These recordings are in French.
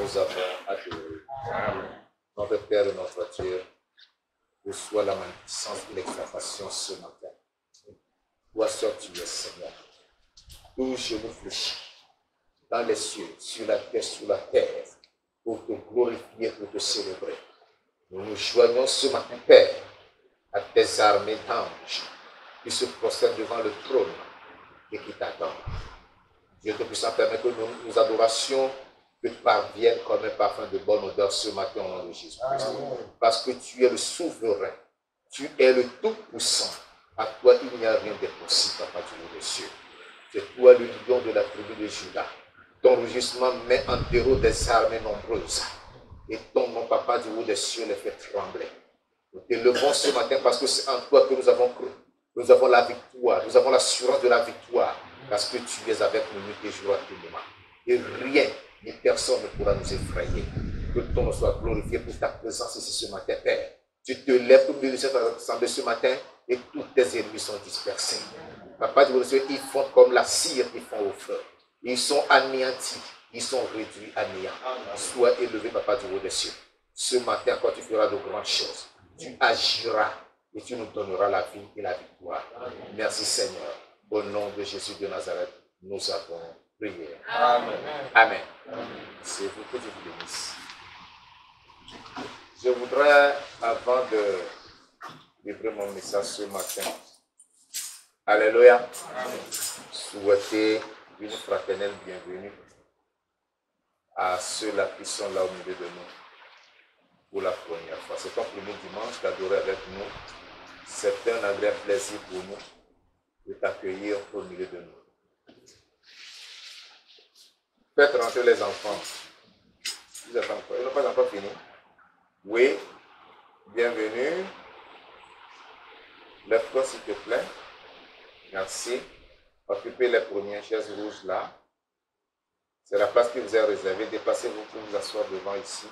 nous avons adoré. Notre Père et notre Dieu, reçois la magnificence et l'exaltation ce matin. Toi seul tu es Seigneur. Tout genou fléchit dans les cieux, sur la terre, pour te glorifier, pour te célébrer. Nous nous joignons ce matin, Père, à tes armées d'anges qui se prosternent devant le trône et qui t'attendent. Dieu te puisse permettre que nos adorations te parviennent comme un parfum de bonne odeur ce matin au nom de Jésus-Christ. Parce que tu es le souverain, tu es le tout-puissant. À toi, il n'y a rien d'impossible, Papa du haut des cieux. C'est toi le lion de la tribu de Juda. Ton rugissement met en déroute des armées nombreuses. Et ton nom, Papa du haut des cieux, les fait trembler. Nous t'élevons ce matin parce que c'est en toi que nous avons cru. Nous avons la victoire, nous avons l'assurance de la victoire. Parce que tu es avec nous nuit et jour à tout moment. Et rien, ni personne ne pourra nous effrayer. Que ton nom soit glorifié pour ta présence ici ce matin, Père. Tu te lèves pour bénir cette assemblée ce matin et tous tes ennemis sont dispersés. Papa, ils font comme la cire qu'ils font au feu. Ils sont anéantis, ils sont réduits à néant. Sois élevé, Papa du haut des cieux. Ce matin, quand tu feras de grandes choses, tu agiras et tu nous donneras la vie et la victoire. Merci Seigneur. Au nom de Jésus de Nazareth, nous avons prié. Amen. Amen. C'est vous que Dieu vous bénisse. Je voudrais, avant de livrer mon message ce matin, alléluia, souhaiter une fraternelle bienvenue à ceux-là qui sont là au milieu de nous pour la première fois. C'est un premier dimanche d'adorer avec nous. C'est un agréable plaisir pour nous de t'accueillir au milieu de nous. Faites rentrer les enfants. Ils n'ont pas encore fini. Oui, bienvenue. Lève-toi s'il te plaît. Merci. Occupez les premières chaises rouges là. C'est la place qui vous est réservée. Déplacez-vous pour vous asseoir devant ici.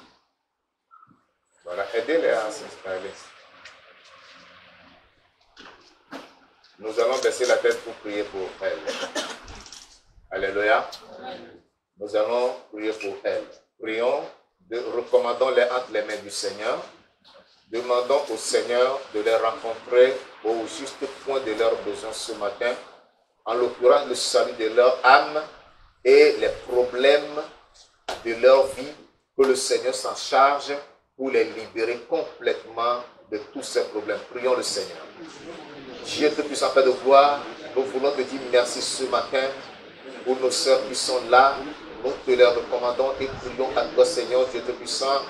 Voilà, aidez-les à s'installer. Nous allons baisser la tête pour prier pour elle. Alléluia. Nous allons prier pour elle. Prions, recommandons-les entre les mains du Seigneur. Demandons au Seigneur de les rencontrer au juste point de leurs besoins ce matin, en l'occurrence le salut de leur âme et les problèmes de leur vie, que le Seigneur s'en charge pour les libérer complètement de tous ces problèmes. Prions le Seigneur. Dieu te puisse en faire de gloire, nous voulons te dire merci ce matin pour nos sœurs qui sont là. Nous te les recommandons et prions à toi, Seigneur, Dieu te puissant,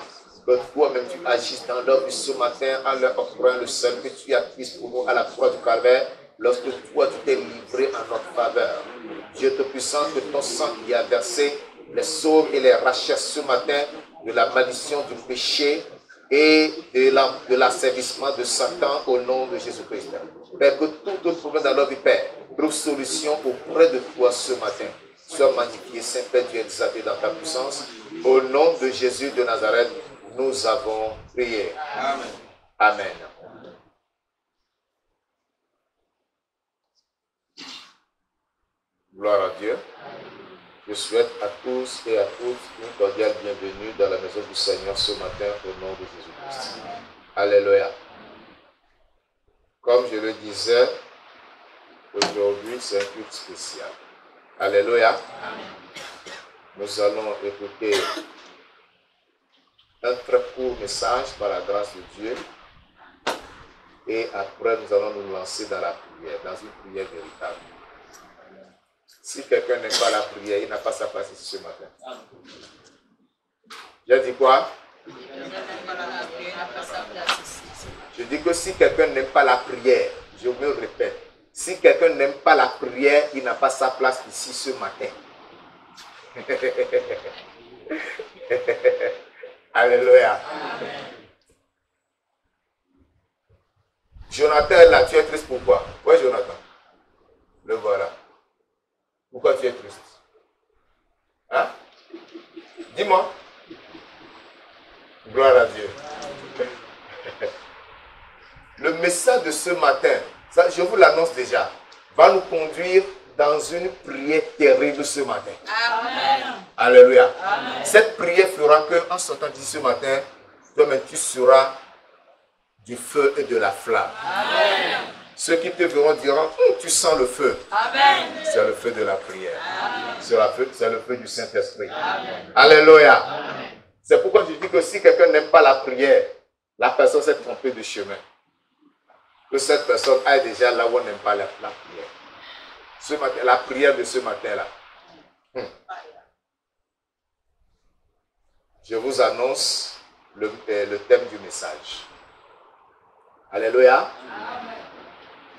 que toi-même tu agisses dans leur vie ce matin en leur offrant le salut que tu as pris pour nous à la croix du Calvaire, lorsque toi tu t'es livré en notre faveur. Dieu te puissant, que ton sang qui a versé les sauve et les rachète ce matin de la malédiction du péché et de l'asservissement de Satan au nom de Jésus-Christ. Père, que tout autre problème dans leur vie, Père, trouve solution auprès de toi ce matin. Sois magnifié, Saint-Père, Dieu exalté dans ta puissance. Au nom de Jésus de Nazareth, nous avons prié. Amen. Amen. Gloire à Dieu. Je souhaite à tous et à toutes une cordiale bienvenue dans la maison du Seigneur ce matin au nom de Jésus-Christ. Alléluia. Comme je le disais, aujourd'hui c'est un culte spécial. Alléluia. Nous allons écouter un très court message par la grâce de Dieu. Et après, nous allons nous lancer dans la prière, dans une prière véritable. Si quelqu'un n'aime pas la prière, il n'a pas sa place ici ce matin. J'ai dit quoi? Je dis que si quelqu'un n'aime pas la prière, je me répète, si quelqu'un n'aime pas la prière, il n'a pas sa place ici ce matin. Alléluia. Jonathan est là, tu es triste pourquoi? Oui, Jonathan. Le voilà. Pourquoi tu es triste? Hein? Dis-moi. Gloire à Dieu. Le message de ce matin, ça, je vous l'annonce déjà, va nous conduire dans une prière terrible ce matin. Amen. Alléluia. Amen. Cette prière fera qu'en sortant d'ici ce matin, toi-même tu seras du feu et de la flamme. Amen. Ceux qui te verront diront, tu sens le feu. Amen. C'est le feu de la prière. C'est le feu du Saint-Esprit. Alléluia. C'est pourquoi je dis que si quelqu'un n'aime pas la prière, la personne s'est trompée de chemin. Que cette personne aille déjà là où on n'aime pas la prière. Ce matin, la prière de ce matin-là. Je vous annonce le thème du message. Alléluia. Amen.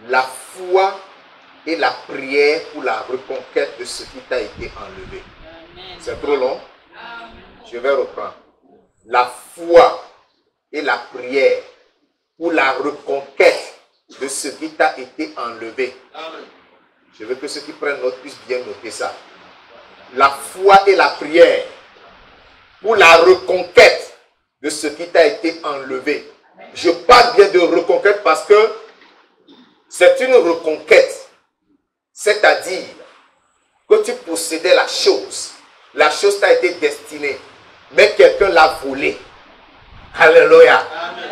La foi et la prière pour la reconquête de ce qui t'a été enlevé. C'est trop long? Amen. Je vais reprendre. La foi et la prière pour la reconquête de ce qui t'a été enlevé. Amen. Je veux que ceux qui prennent note puissent bien noter ça. La foi et la prière pour la reconquête de ce qui t'a été enlevé. Je parle bien de reconquête parce que c'est une reconquête. C'est-à-dire que tu possédais la chose. La chose t'a été destinée. Mais quelqu'un l'a volée. Alléluia.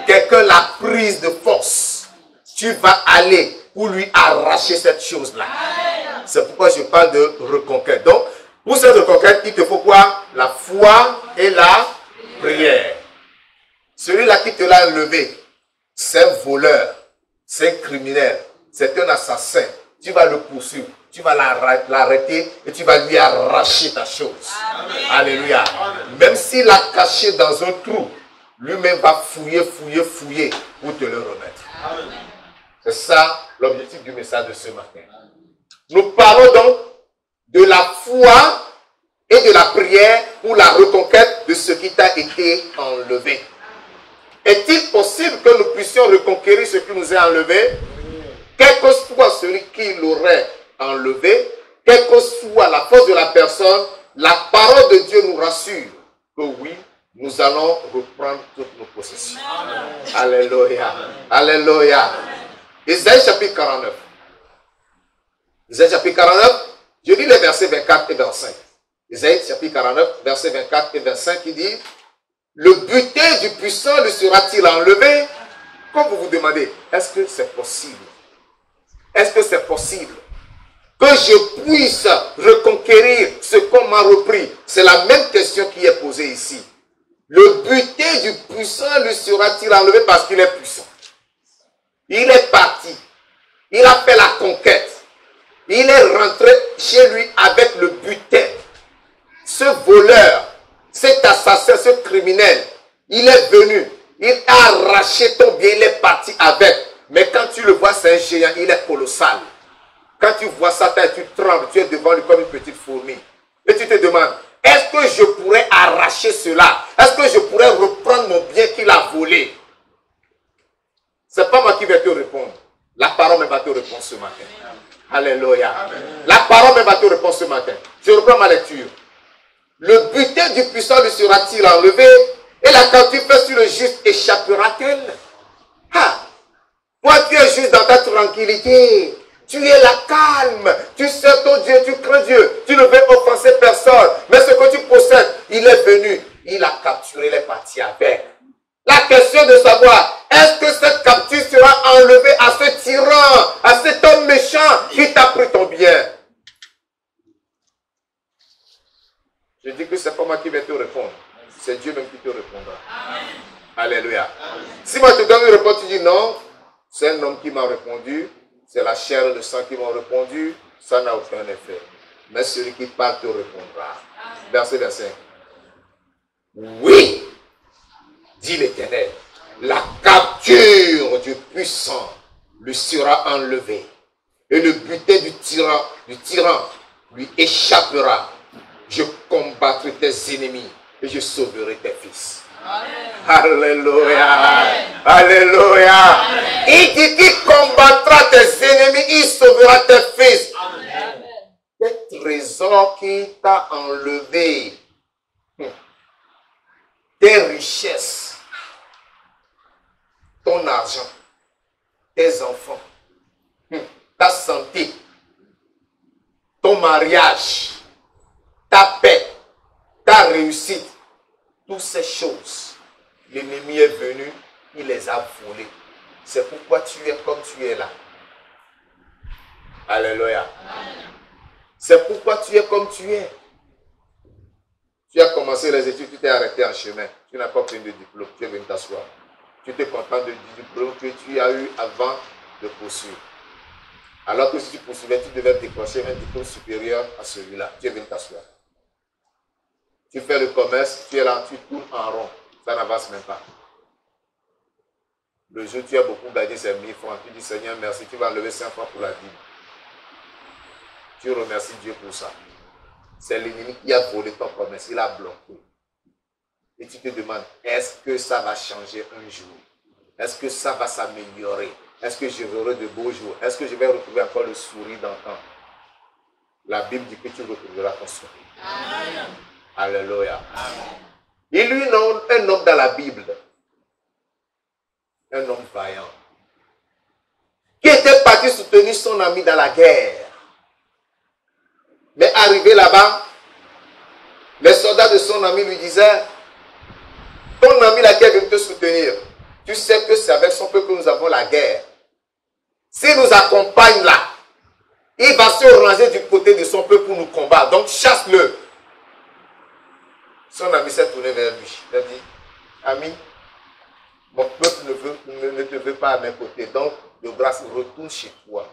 Quelqu'un l'a prise de force. Tu vas aller pour lui arracher cette chose-là. C'est pourquoi je parle de reconquête. Donc, pour cette reconquête, il te faut quoi? La foi et la prière. Celui-là qui te l'a enlevé, c'est un voleur, c'est un criminel, c'est un assassin. Tu vas le poursuivre, tu vas l'arrêter et tu vas lui arracher ta chose. Amen. Alléluia. Amen. Même s'il l'a caché dans un trou, lui-même va fouiller pour te le remettre. C'est ça l'objectif du message de ce matin. Nous parlons donc de la foi et de la prière pour la reconquête de ce qui t'a été enlevé. Est-il possible que nous puissions reconquérir ce qui nous est enlevé? Quel que soit celui qui l'aurait enlevé, quelle que soit la force de la personne, la parole de Dieu nous rassure que oui, nous allons reprendre toutes nos possessions. Amen. Alléluia. Amen. Alléluia. Isaïe chapitre 49. Isaïe chapitre 49, je lis les versets 24 et 25. Isaïe chapitre 49, versets 24 et 25 qui dit: le butin du puissant le sera-t-il enlevé? Comme vous vous demandez, est-ce que c'est possible? Est-ce que c'est possible que je puisse reconquérir ce qu'on m'a repris? C'est la même question qui est posée ici. Le butin du puissant le sera-t-il enlevé parce qu'il est puissant? Il est parti. Il a fait la conquête. Il est rentré chez lui avec le butin. Ce voleur, cet assassin, ce criminel, il est venu. Il a arraché ton bien, il est parti avec. Mais quand tu le vois, c'est un géant, il est colossal. Quand tu vois ça, tu trembles, tu es devant lui comme une petite fourmi. Et tu te demandes, est-ce que je pourrais arracher cela? Est-ce que je pourrais reprendre mon bien qu'il a volé? Ce n'est pas moi qui vais te répondre. La parole même va te répondre ce matin. Alléluia. Amen. La parole même va te répondre ce matin. Je reprends ma lecture. Le butin du puissant lui sera-t-il enlevé? Et la captivité sur le juste échappera-t-elle? Ah! Toi, tu es juste dans ta tranquillité. Tu es là calme. Tu sais ton Dieu, tu crains Dieu. Tu ne veux offenser personne. Mais ce que tu possèdes, il est venu. Il a capturé, il est parti avec. La question de savoir, est-ce que cette capture sera enlevée à ce tyran, à cet homme méchant qui t'a pris ton bien? Je dis que ce n'est pas moi qui vais te répondre. C'est Dieu même qui te répondra. Amen. Alléluia. Amen. Si moi je te donne une réponse, tu dis non, c'est un homme qui m'a répondu, c'est la chair et le sang qui m'ont répondu, ça n'a aucun effet. Mais celui qui parle te répondra. Amen. Verset 25. Oui, dit l'Éternel, la capture du puissant lui sera enlevée et le butin du tyran lui échappera. Je combattrai tes ennemis et je sauverai tes fils. Amen. Alléluia. Amen. Alléluia. Amen. Il dit qu'il combattra tes ennemis, il sauvera tes fils. Amen. Tes trésors qui t'a enlevé, tes richesses, ton argent, tes enfants, ta santé, mariage, ta paix, ta réussite, toutes ces choses, l'ennemi est venu, il les a volées. C'est pourquoi tu es comme tu es là. Alléluia. C'est pourquoi tu es comme tu es. Tu as commencé les études, tu t'es arrêté en chemin. Tu n'as pas pris de diplôme, tu es venu t'asseoir. Tu te contentes du diplôme que tu as eu avant de poursuivre. Alors que si tu poursuivais, tu devais décrocher un diplôme supérieur à celui-là. Tu es venu t'asseoir. Tu fais le commerce, tu es là, tu tournes en rond. Ça n'avance même pas. Le jour où tu as beaucoup gagné ces 1000 francs, tu dis Seigneur, merci, tu vas enlever 5 francs pour la vie. Tu remercies Dieu pour ça. C'est l'ennemi qui a volé ton commerce, il a bloqué. Et tu te demandes, est-ce que ça va changer un jour? Est-ce que ça va s'améliorer? Est-ce que je verrai de beaux jours? Est-ce que je vais retrouver encore le sourire d'antan? La Bible dit que tu retrouveras ton sourire. Amen. Alléluia. Amen. Il lui nomme un homme dans la Bible. Un homme vaillant. Qui était parti soutenir son ami dans la guerre. Mais arrivé là-bas, les soldats de son ami lui disaient, ton ami là qui est venu te soutenir, tu sais que c'est avec son peuple que nous avons la guerre. S'il nous accompagne là, il va se ranger du côté de son peuple pour nous combattre. Donc chasse-le. Son ami s'est tourné vers lui. Il a dit, ami, mon peuple ne te veut pas à mes côtés. Donc, de grâce, retourne chez toi.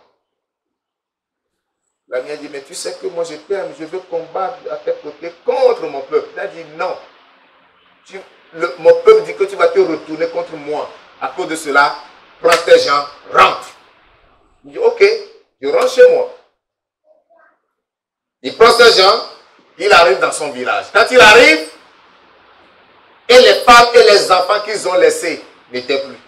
L'ami a dit, mais tu sais que moi je t'aime, je veux combattre à tes côtés contre mon peuple. Il a dit, non. Mon peuple dit que tu vas te retourner contre moi. À cause de cela, prends tes gens, rentre. Il dit, ok, je rentre chez moi. Il prend ses gens, il arrive dans son village. Quand il arrive, et les femmes et les enfants qu'ils ont laissés n'étaient plus.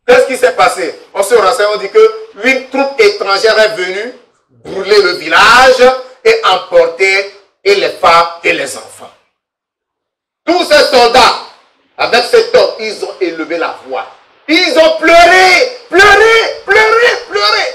Qu'est-ce qui s'est passé? On se renseigne, on dit qu'une troupe étrangère est venue brûler le village et emporter et les femmes et les enfants. Tous ces soldats, avec cet homme, ils ont élevé la voix. Ils ont pleuré, pleuré, pleuré, pleuré.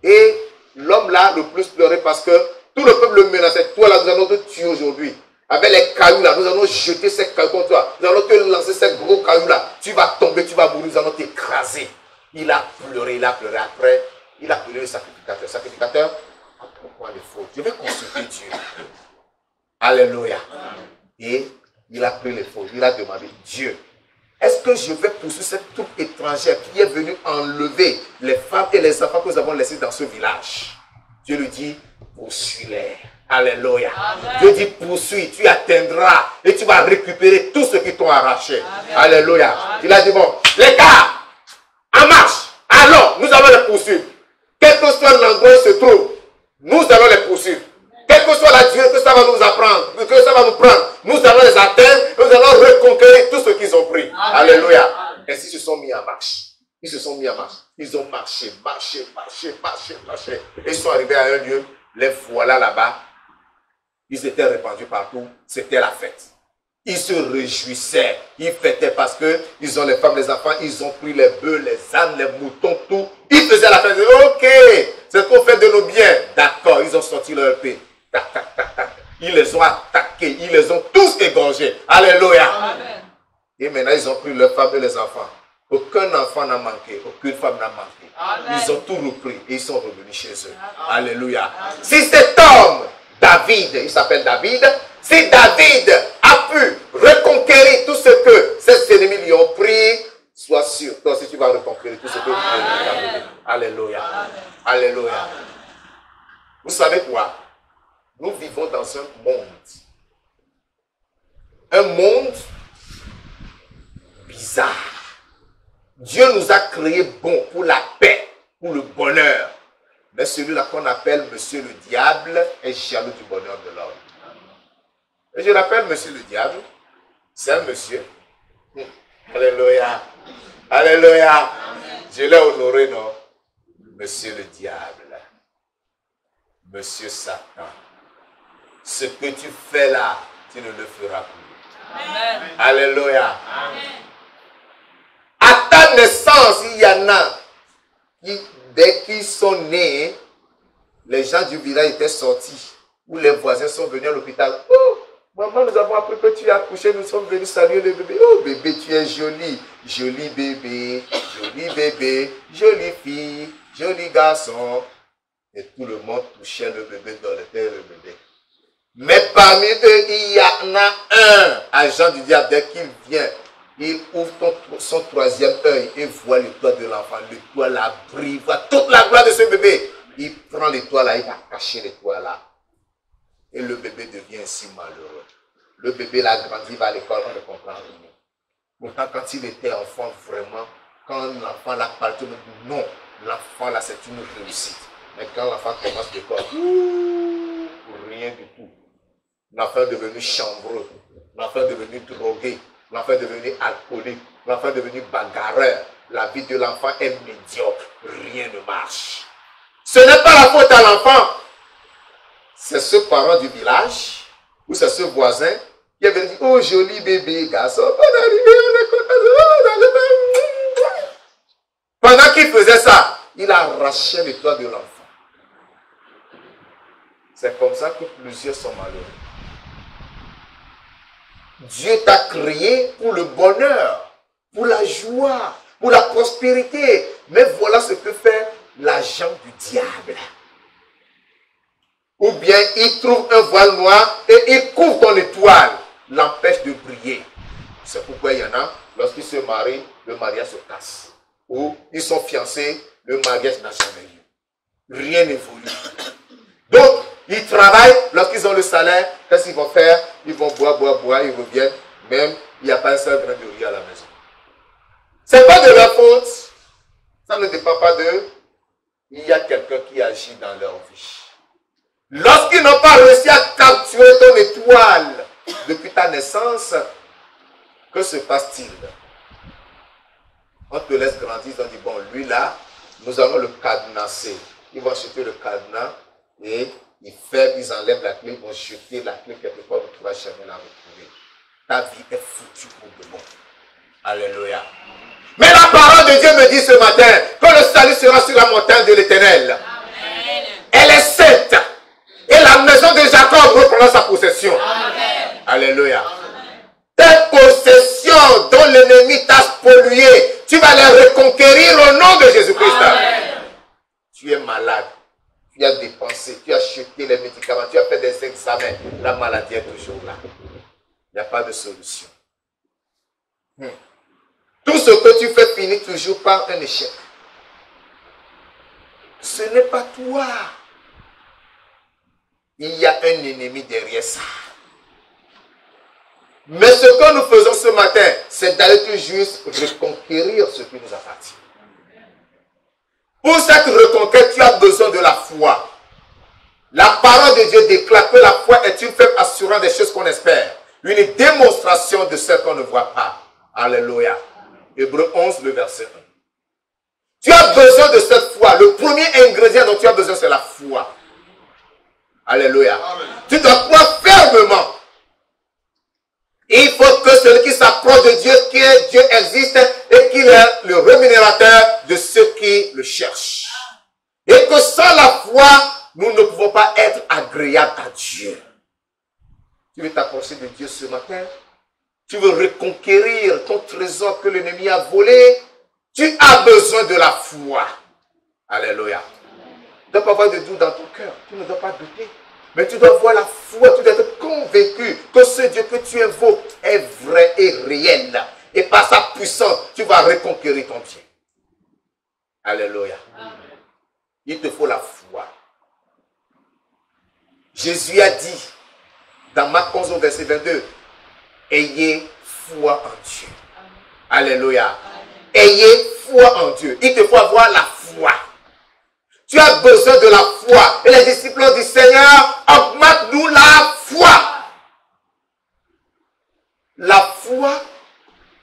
Et l'homme là, le plus pleuré parce que tout le peuple le menaçait. Toi là, nous allons te tuer aujourd'hui. Avec les cailloux là, nous allons jeter ces cailloux contre toi. Nous allons te lancer ces gros cailloux là. Tu vas tomber, tu vas mourir, nous allons t'écraser. Il a pleuré, il a pleuré. Après, il a appelé le sacrificateur. Le sacrificateur, pourquoi les fautes? Je vais consulter Dieu. Alléluia. Et il a pris les fautes. Il a demandé, Dieu, est-ce que je vais poursuivre cette troupe étrangère qui est venue enlever les femmes et les enfants que nous avons laissés dans ce village? Dieu lui dit, poursuis-les. Alléluia. Amen. Dieu dit, poursuis, tu atteindras et tu vas récupérer tout ce qui t'ont arraché. Amen. Alléluia. Amen. Il a dit, bon, les gars, en marche. Alors, nous allons les poursuivre. Quel que soit l'endroit où ils se trouvent, nous allons les poursuivre. Quelle que soit la durée que ça va nous apprendre, que ça va nous prendre, nous allons les atteindre, nous allons reconquérir tout ce qu'ils ont pris. Amen. Alléluia. Ainsi, ils se sont mis en marche. Ils se sont mis en marche. Ils ont marché, marché, marché, marché, marché. Et ils sont arrivés à un lieu. Les voilà là-bas. Ils étaient répandus partout. C'était la fête. Ils se réjouissaient. Ils fêtaient parce que ils ont les femmes, les enfants. Ils ont pris les bœufs, les ânes, les moutons, tout. Ils faisaient la fête. Ok, c'est qu'on fait de nos biens. D'accord, ils ont sorti leur paix. Tac, tac, tac, tac. Ils les ont attaqués. Ils les ont tous égorgés. Alléluia. Amen. Et maintenant, ils ont pris leurs femmes et les enfants. Aucun enfant n'a manqué. Aucune femme n'a manqué. Amen. Ils ont tout repris. Et ils sont revenus chez eux. Amen. Alléluia. Amen. Si cet homme, David, il s'appelle David, si David a pu reconquérir tout ce que ses ennemis lui ont pris, sois sûr, toi aussi tu vas reconquérir tout ce que tu as pris. Alléluia. Amen. Alléluia. Amen. Vous savez quoi? Nous vivons dans un monde. Un monde bizarre. Dieu nous a créés bons pour la paix, pour le bonheur. Mais celui-là qu'on appelle Monsieur le Diable est jaloux du bonheur de l'homme. Et je l'appelle Monsieur le Diable. C'est un monsieur. Alléluia. Alléluia. Amen. Je l'ai honoré, non? Monsieur le Diable. Monsieur Satan. Ce que tu fais là, tu ne le feras plus. Amen. Alléluia. Amen. À ta naissance, il y en a qui, dès qu'ils sont nés, les gens du village étaient sortis, où les voisins sont venus à l'hôpital. Oh, maman, nous avons appris que tu as accouché, nous sommes venus saluer le bébé. Oh, bébé, tu es joli. Joli bébé, jolie fille, joli garçon. Et tout le monde touchait le bébé dans le terre, le bébé. Mais parmi eux, il y en a un, agent du diable, dès qu'il vient, il ouvre son troisième œil et voit le toit de l'enfant. Le toit là brille, voit toute la gloire de ce bébé. Il prend le toit là, il va cacher le toit là. Et le bébé devient ainsi malheureux. Le bébé là grandit, il va à l'école, on ne comprend rien. Pourtant, quand il était enfant, vraiment, quand l'enfant l'a parlé, tout le monde dit non, l'enfant là c'est une réussite. Mais quand l'enfant commence l'école, rien du tout. L'enfant est devenu chambreux, l'enfant est devenu drogué, l'enfant est devenu alcoolique, l'enfant est devenu bagarreur. La vie de l'enfant est médiocre, rien ne marche. Ce n'est pas la faute à l'enfant. C'est ce parent du village, ou c'est ce voisin, qui avait dit, oh joli bébé, garçon, on est arrivé, on est content. Pendant qu'il faisait ça, il arrachait le toit de l'enfant. C'est comme ça que plusieurs sont malheureux. Dieu t'a créé pour le bonheur, pour la joie, pour la prospérité. Mais voilà ce que fait l'agent du diable. Ou bien il trouve un voile noir et il couvre ton étoile, l'empêche de briller. C'est pourquoi il y en a, lorsqu'ils se marient, le mariage se casse. Ou ils sont fiancés, le mariage n'a jamais lieu. Rien n'évolue. Donc, ils travaillent, lorsqu'ils ont le salaire, qu'est-ce qu'ils vont faire? Ils vont boire, ils reviennent. Même, il n'y a pas un seul grain de riz à la maison. Ce n'est pas de leur faute. Ça ne dépend pas d'eux. Il y a quelqu'un qui agit dans leur vie. Lorsqu'ils n'ont pas réussi à capturer ton étoile depuis ta naissance, que se passe-t-il? On te laisse grandir, on dit, bon, lui là, nous allons le cadenasser. Ils vont acheter le cadenas et ils enlèvent la clé, ils vont jeter la clé quelque part, tu ne vas jamais la retrouver. Ta vie est foutue pour de bon. Alléluia. Mais la parole de Dieu me dit ce matin que le salut sera sur la montagne de l'Éternel. Elle est sainte. Et la maison de Jacob reprendra sa possession. Amen. Alléluia. Tes possessions dont l'ennemi t'a spolié, tu vas les reconquérir au nom de Jésus-Christ. Tu es malade. Tu as dépensé, tu as acheté les médicaments, tu as fait des examens. La maladie est toujours là. Il n'y a pas de solution. Tout ce que tu fais finit toujours par un échec. Ce n'est pas toi. Il y a un ennemi derrière ça. Mais ce que nous faisons ce matin, c'est d'aller toujours reconquérir ce qui nous appartient. Pour cette reconquête, tu as besoin de la foi. La parole de Dieu déclare que la foi est une faible assurance des choses qu'on espère. Une démonstration de ce qu'on ne voit pas. Alléluia. Hébreux 11, le verset 1. Tu as besoin de cette foi. Le premier ingrédient dont tu as besoin, c'est la foi. Alléluia. Amen. Tu dois croire fermement. Il faut que celui qui s'approche de Dieu, que Dieu existe et qu'il est le rémunérateur de ceux qui le cherchent. Et que sans la foi, nous ne pouvons pas être agréables à Dieu. Tu veux t'approcher de Dieu ce matin? Tu veux reconquérir ton trésor que l'ennemi a volé? Tu as besoin de la foi. Alléluia. Tu ne dois pas avoir de doute dans ton cœur. Tu ne dois pas douter. Mais tu dois avoir la foi. Tu dois être convaincu que ce Dieu que tu invoques est vrai et réel. Et par sa puissance, tu vas reconquérir ton bien. Alléluia. Il te faut la foi. Jésus a dit dans Marc 11 au verset 22, ayez foi en Dieu. Alléluia. Ayez foi en Dieu. Il te faut avoir la foi. Tu as besoin de la foi. Et les disciples ont dit, Seigneur, augmente-nous la foi. La foi,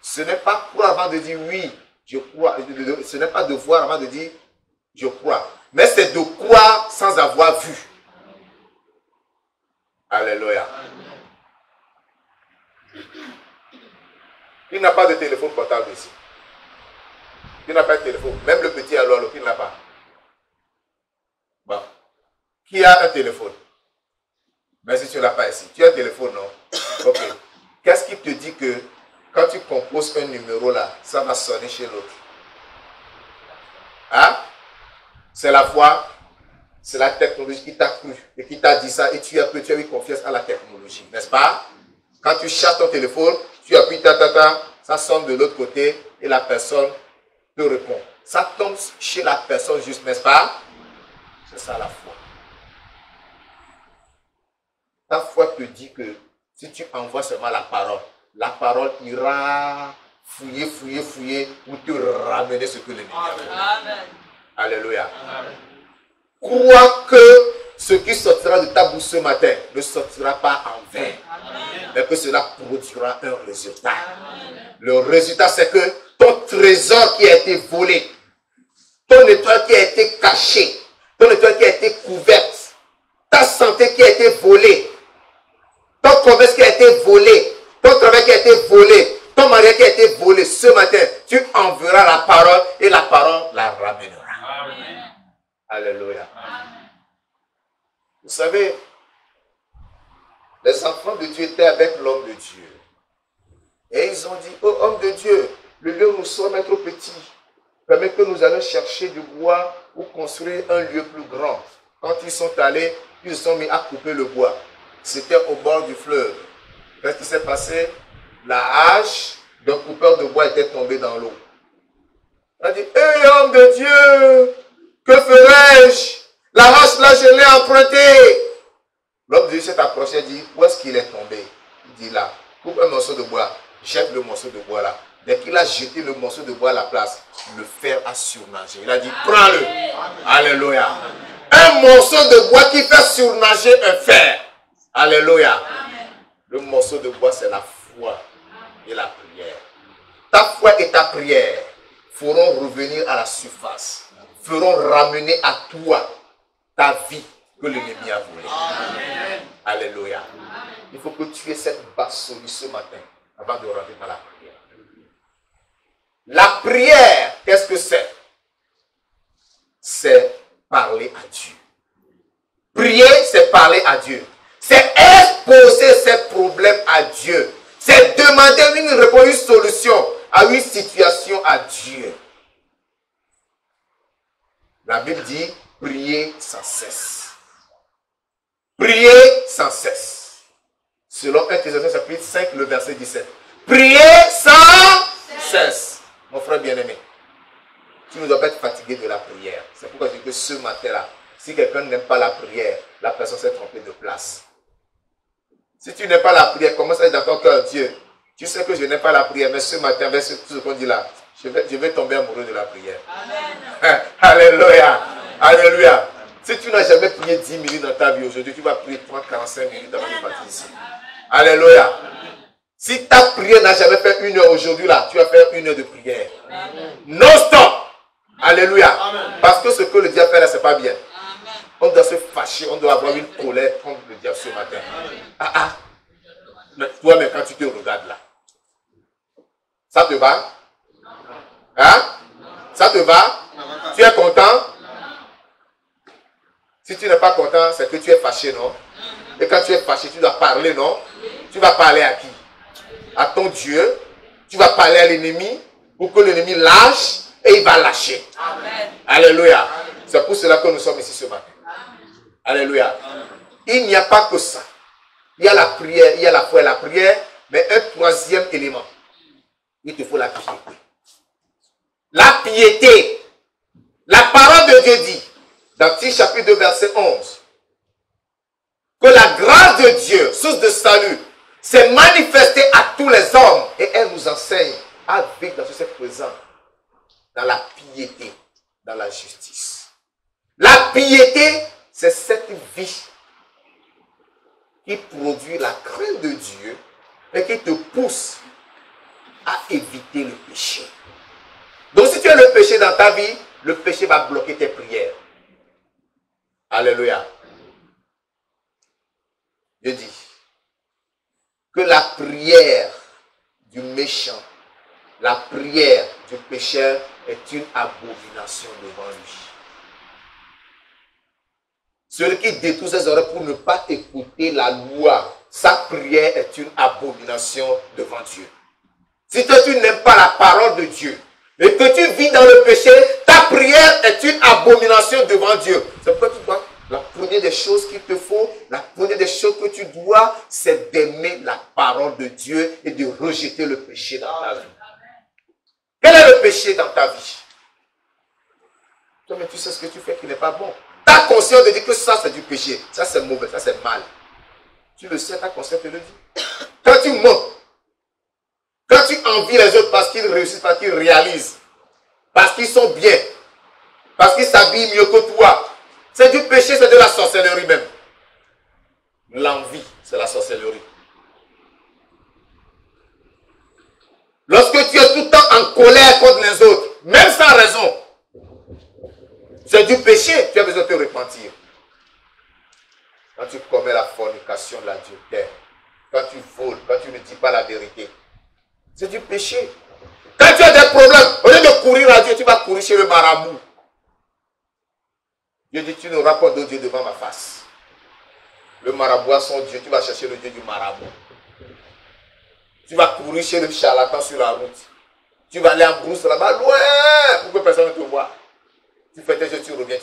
ce n'est pas croire avant de dire oui, je crois. Ce n'est pas de voir avant de dire je crois. Mais c'est de croire sans avoir vu. Alléluia. Il n'a pas de téléphone portable ici. Il n'a pas de téléphone. Même le petit alors, il n'a pas. Bon. Qui a un téléphone? Mais si tu ne l'as pas ici. Tu as un téléphone, non? Ok. Qu'est-ce qui te dit que quand tu composes un numéro là, ça va sonner chez l'autre? Hein? C'est la foi, c'est la technologie qui t'a cru et qui t'a dit ça et tu as eu confiance à la technologie, n'est-ce pas? Quand tu cherches ton téléphone, tu appuies ça sonne de l'autre côté et la personne te répond. Ça tombe chez la personne juste, n'est-ce pas? C'est ça la foi. Ta foi te dit que si tu envoies seulement la parole ira fouiller pour te ramener ce que l'ennemi a voulu. Amen. Alléluia. Amen. Crois que ce qui sortira de ta bouche ce matin ne sortira pas en vain, mais que cela produira un résultat. Amen. Le résultat, c'est que ton trésor qui a été volé, ton étoile qui a été cachée, ton étoile qui a été couverte, ta santé qui a été volée, ton commerce qui a été volé, ton travail qui a été volé, ton mariage qui a été volé, ce matin, tu enverras la parole et la parole la ramènera. Amen. Alléluia. Amen. Vous savez, les enfants de Dieu étaient avec l'homme de Dieu. Et ils ont dit, oh homme de Dieu, le lieu où nous sommes est trop petit. Permet que nous allons chercher du bois pour construire un lieu plus grand. Quand ils sont allés, ils se sont mis à couper le bois. C'était au bord du fleuve. Qu'est-ce qui s'est passé? La hache d'un coupeur de bois était tombée dans l'eau. Il a dit, hé homme de Dieu, que ferais-je? La hache là, je l'ai empruntée. L'homme de Dieu s'est approché et dit, où est-ce qu'il est tombé? Il dit là, coupe un morceau de bois, jette le morceau de bois là. Dès qu'il a jeté le morceau de bois à la place, le fer a surnagé. Il a dit, prends-le. Alléluia. Un morceau de bois qui fait surnager un fer. Alléluia. Amen. Le morceau de bois, c'est la foi et la prière. Ta foi et ta prière feront revenir à la surface, feront ramener à toi ta vie que l'ennemi a volée. Alléluia. Amen. Il faut que tu aies cette basse ce matin avant de rentrer dans la prière. La prière, qu'est-ce que c'est? C'est parler à Dieu. Prier, c'est parler à Dieu. C'est exposer ses problèmes à Dieu. C'est demander une réponse, une solution à une situation à Dieu. La Bible dit, priez sans cesse. Priez sans cesse. Selon 1 Thessaloniciens chapitre 5, le verset 17. Priez sans cesse. Mon frère bien-aimé, tu ne dois pas être fatigué de la prière. C'est pourquoi je dis que ce matin-là, si quelqu'un n'aime pas la prière, la personne s'est trompée de place. Si tu n'aimes pas la prière, commence à être dans ton cœur, Dieu. Tu sais que je n'aime pas la prière, mais ce matin, avec tout ce qu'on dit là, je vais tomber amoureux de la prière. Amen. Alléluia. Alléluia. Si tu n'as jamais prié 10 minutes dans ta vie aujourd'hui, tu vas prier 30-45 minutes avant de partir ici. Alléluia. Si ta prière n'a jamais fait 1 heure aujourd'hui, là, tu vas faire 1 heure de prière. Non-stop. Alléluia. Amen. Parce que ce que le diable fait là, ce n'est pas bien. Amen. On doit se fâcher, on doit avoir une colère contre le diable ce matin. Amen. Mais toi-même, quand tu te regardes là, ça te va? Hein? Ça te va? Tu es content? Si tu n'es pas content, c'est que tu es fâché, non? Et quand tu es fâché, tu dois parler, non? Tu vas parler à qui? À ton Dieu. Tu vas parler à l'ennemi pour que l'ennemi lâche et il va lâcher. Amen. Alléluia. C'est pour cela que nous sommes ici ce matin. Alléluia. Amen. Il n'y a pas que ça. Il y a la prière, il y a la foi et la prière, mais un troisième élément. Il te faut la piété. La piété. La parole de Dieu dit, dans Tite chapitre 2, verset 11, que la grâce de Dieu, source de salut, s'est manifestée à tous les hommes et elle nous enseigne à vivre dans ce présent, dans la piété, dans la justice. La piété, c'est cette vie qui produit la crainte de Dieu et qui te pousse à éviter le péché. Donc si tu as le péché dans ta vie, le péché va bloquer tes prières. Alléluia. Je dis que la prière du méchant, la prière du pécheur est une abomination devant lui. Celui qui détruit ses oreilles pour ne pas écouter la loi, sa prière est une abomination devant Dieu. Si toi tu n'aimes pas la parole de Dieu et que tu vis dans le péché, ta prière est une abomination devant Dieu. C'est pourquoi tu dois, la première des choses qu'il te faut, la première des choses que tu dois, c'est d'aimer la parole de Dieu et de rejeter le péché dans ta vie. Quel est le péché dans ta vie? Toi, mais tu sais ce que tu fais qui n'est pas bon. Ta conscience te dit que ça c'est du péché, ça c'est mauvais, ça c'est mal. Tu le sais, ta conscience te le dit. Quand tu mens, quand tu envies les autres parce qu'ils réussissent, parce qu'ils réalisent, parce qu'ils sont bien, parce qu'ils s'habillent mieux que toi, c'est du péché, c'est de la sorcellerie même. L'envie, c'est la sorcellerie. Lorsque tu es tout le temps en colère contre les autres, même sans raison, c'est du péché, tu as besoin de te repentir. Quand tu commets la fornication, l'adultère, quand tu voles, quand tu ne dis pas la vérité, c'est du péché. Quand tu as des problèmes, au lieu de courir à Dieu, tu vas courir chez le marabout. Dieu dit, tu n'auras pas d'autre Dieu devant ma face. Le marabout a son Dieu, tu vas chercher le Dieu du marabout. Tu vas courir chez le charlatan sur la route. Tu vas aller en brousse là-bas, loin, pour que personne ne te voie. Tu fais tes jeux, tu reviens,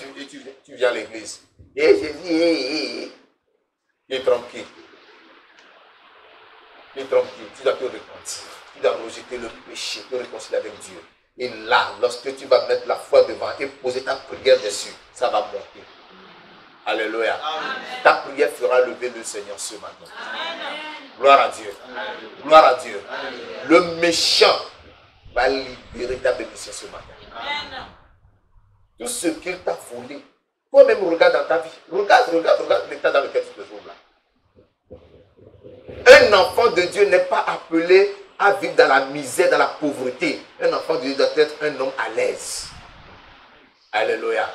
tu viens à l'église. Et Jésus, il est tranquille. Il est tranquille, tu dois te repentir. Tu dois rejeter le péché, te réconcilier avec Dieu. Et là, lorsque tu vas mettre la foi devant et poser ta prière dessus, ça va monter. Alléluia. Amen. Ta prière fera lever le Seigneur ce matin. Amen. Gloire à Dieu. Amen. Gloire à Dieu. Amen. Le méchant va libérer ta bénédiction ce matin. Amen. Tout ce qu'il t'a volé, toi-même regarde dans ta vie. Regarde l'état dans lequel tu te trouves là. Un enfant de Dieu n'est pas appelé à vivre dans la misère, dans la pauvreté. Un enfant de Dieu doit être un homme à l'aise. Alléluia.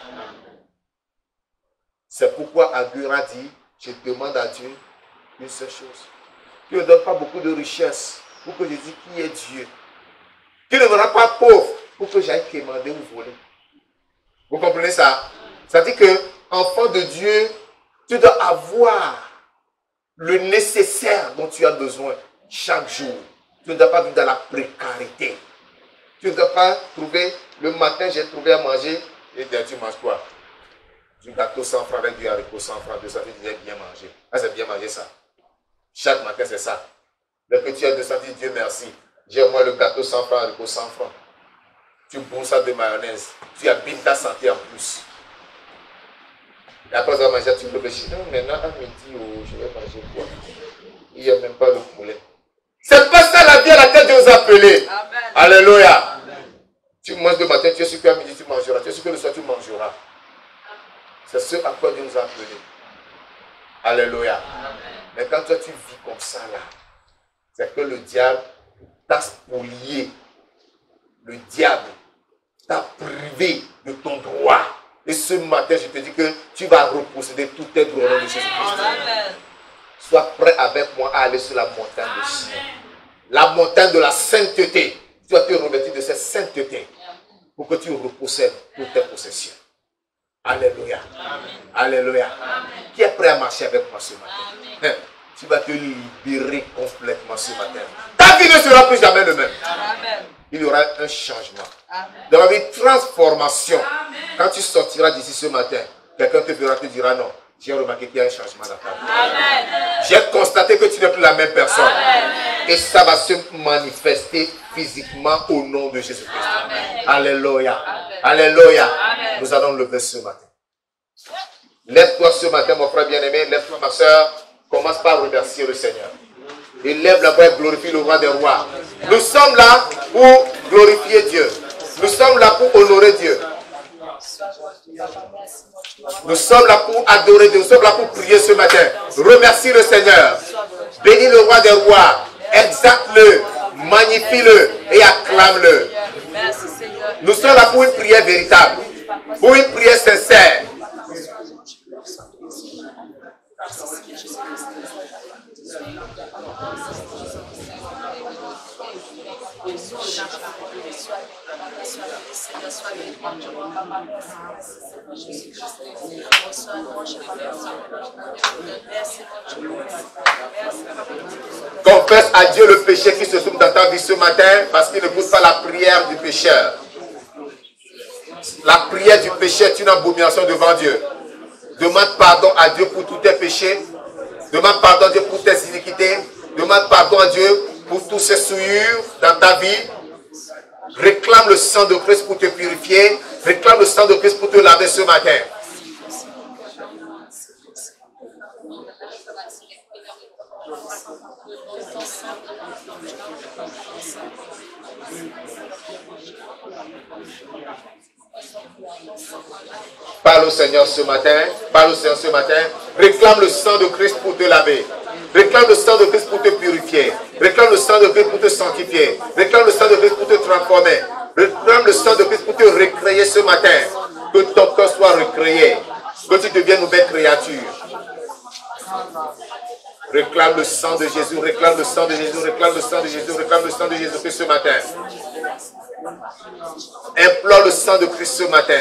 C'est pourquoi Agur a dit, je demande à Dieu une seule chose. Qui ne donne pas beaucoup de richesses pour que je dise qui est Dieu. Qui ne me rend pas pauvre pour que j'aille quémander ou voler. Vous comprenez ça? Ça dit que, enfant de Dieu, tu dois avoir le nécessaire dont tu as besoin chaque jour. Tu ne dois pas vivre dans la précarité. Tu ne dois pas trouver, le matin j'ai trouvé à manger, et tu manges quoi? Du gâteau 100 francs avec du haricot 100 francs, 200 francs, tu disais bien manger. Ah, c'est bien manger ça. Chaque matin, c'est ça. Le petit a 200, dis Dieu merci. J'ai au moins le gâteau 100 francs, haricot 100 francs. Tu bourres ça de mayonnaise. Tu abîmes ta santé en plus. Et après avoir mangé, tu réfléchis. Non, maintenant, à midi, je vais manger quoi? Il n'y a même pas le poulet. C'est pas ça la vie à laquelle Dieu nous a appelés. Alléluia. Tu manges le matin, tu es sûr qu'à midi, tu mangeras. Tu es sûr que le soir, tu mangeras. C'est ce à quoi Dieu nous a appelés. Alléluia. Amen. Mais quand toi tu vis comme ça là, c'est que le diable t'a spolié. Le diable t'a privé de ton droit. Et ce matin, je te dis que tu vas reposséder tous tes droits au nom de Jésus-Christ. Sois prêt avec moi à aller sur la montagne de Sion. La montagne de la sainteté. Tu dois te revêtir de cette sainteté pour que tu repossèdes toutes tes possessions. Alléluia. Amen. Alléluia. Amen. Qui est prêt à marcher avec moi ce matin? Amen. Tu vas te libérer complètement ce matin. Ta vie ne sera plus jamais le même. Amen. Il y aura un changement. Amen. Dans la vie, transformation. Amen. Quand tu sortiras d'ici ce matin, quelqu'un te verra, te dira non. J'ai remarqué qu'il y a un changement dans ta vie. J'ai constaté que tu n'es plus la même personne. Amen. Et ça va se manifester physiquement au nom de Jésus-Christ. Alléluia. Alléluia. Amen. Nous allons lever ce matin. Lève-toi ce matin, mon frère bien-aimé. Lève-toi, ma soeur. Commence par remercier le Seigneur. Et lève la voix et glorifie le roi des rois. Nous sommes là pour glorifier Dieu. Nous sommes là pour honorer Dieu. Nous sommes là pour adorer Dieu. Nous sommes là pour prier ce matin. Remercie le Seigneur. Bénis le roi des rois. Exalte-le. Magnifie-le et acclame-le. Nous sommes là pour une prière véritable. Pour une prière sincère. Confesse à Dieu le péché qui se trouve dans ta vie ce matin parce qu'il ne pousse pas la prière du pécheur. La prière du péché est une abomination devant Dieu. Demande pardon à Dieu pour tous tes péchés. Demande pardon à Dieu pour tes iniquités. Demande pardon à Dieu pour toutes ces souillures dans ta vie. Réclame le sang de Christ pour te purifier. Réclame le sang de Christ pour te laver ce matin. Parle au Seigneur ce matin. Parle au Seigneur ce matin. Réclame le sang de Christ pour te laver. Réclame le sang de Christ pour te purifier. Réclame le sang de Christ pour te sanctifier. Réclame le sang de Christ pour te transformer. Réclame le sang de Christ pour te recréer ce matin. Que ton cœur soit recréé. Que tu deviennes une nouvelle créature. Réclame le sang de Jésus. Réclame le sang de Jésus. Réclame le sang de Jésus. Réclame le sang de Jésus ce matin. Implore le sang de Christ ce matin.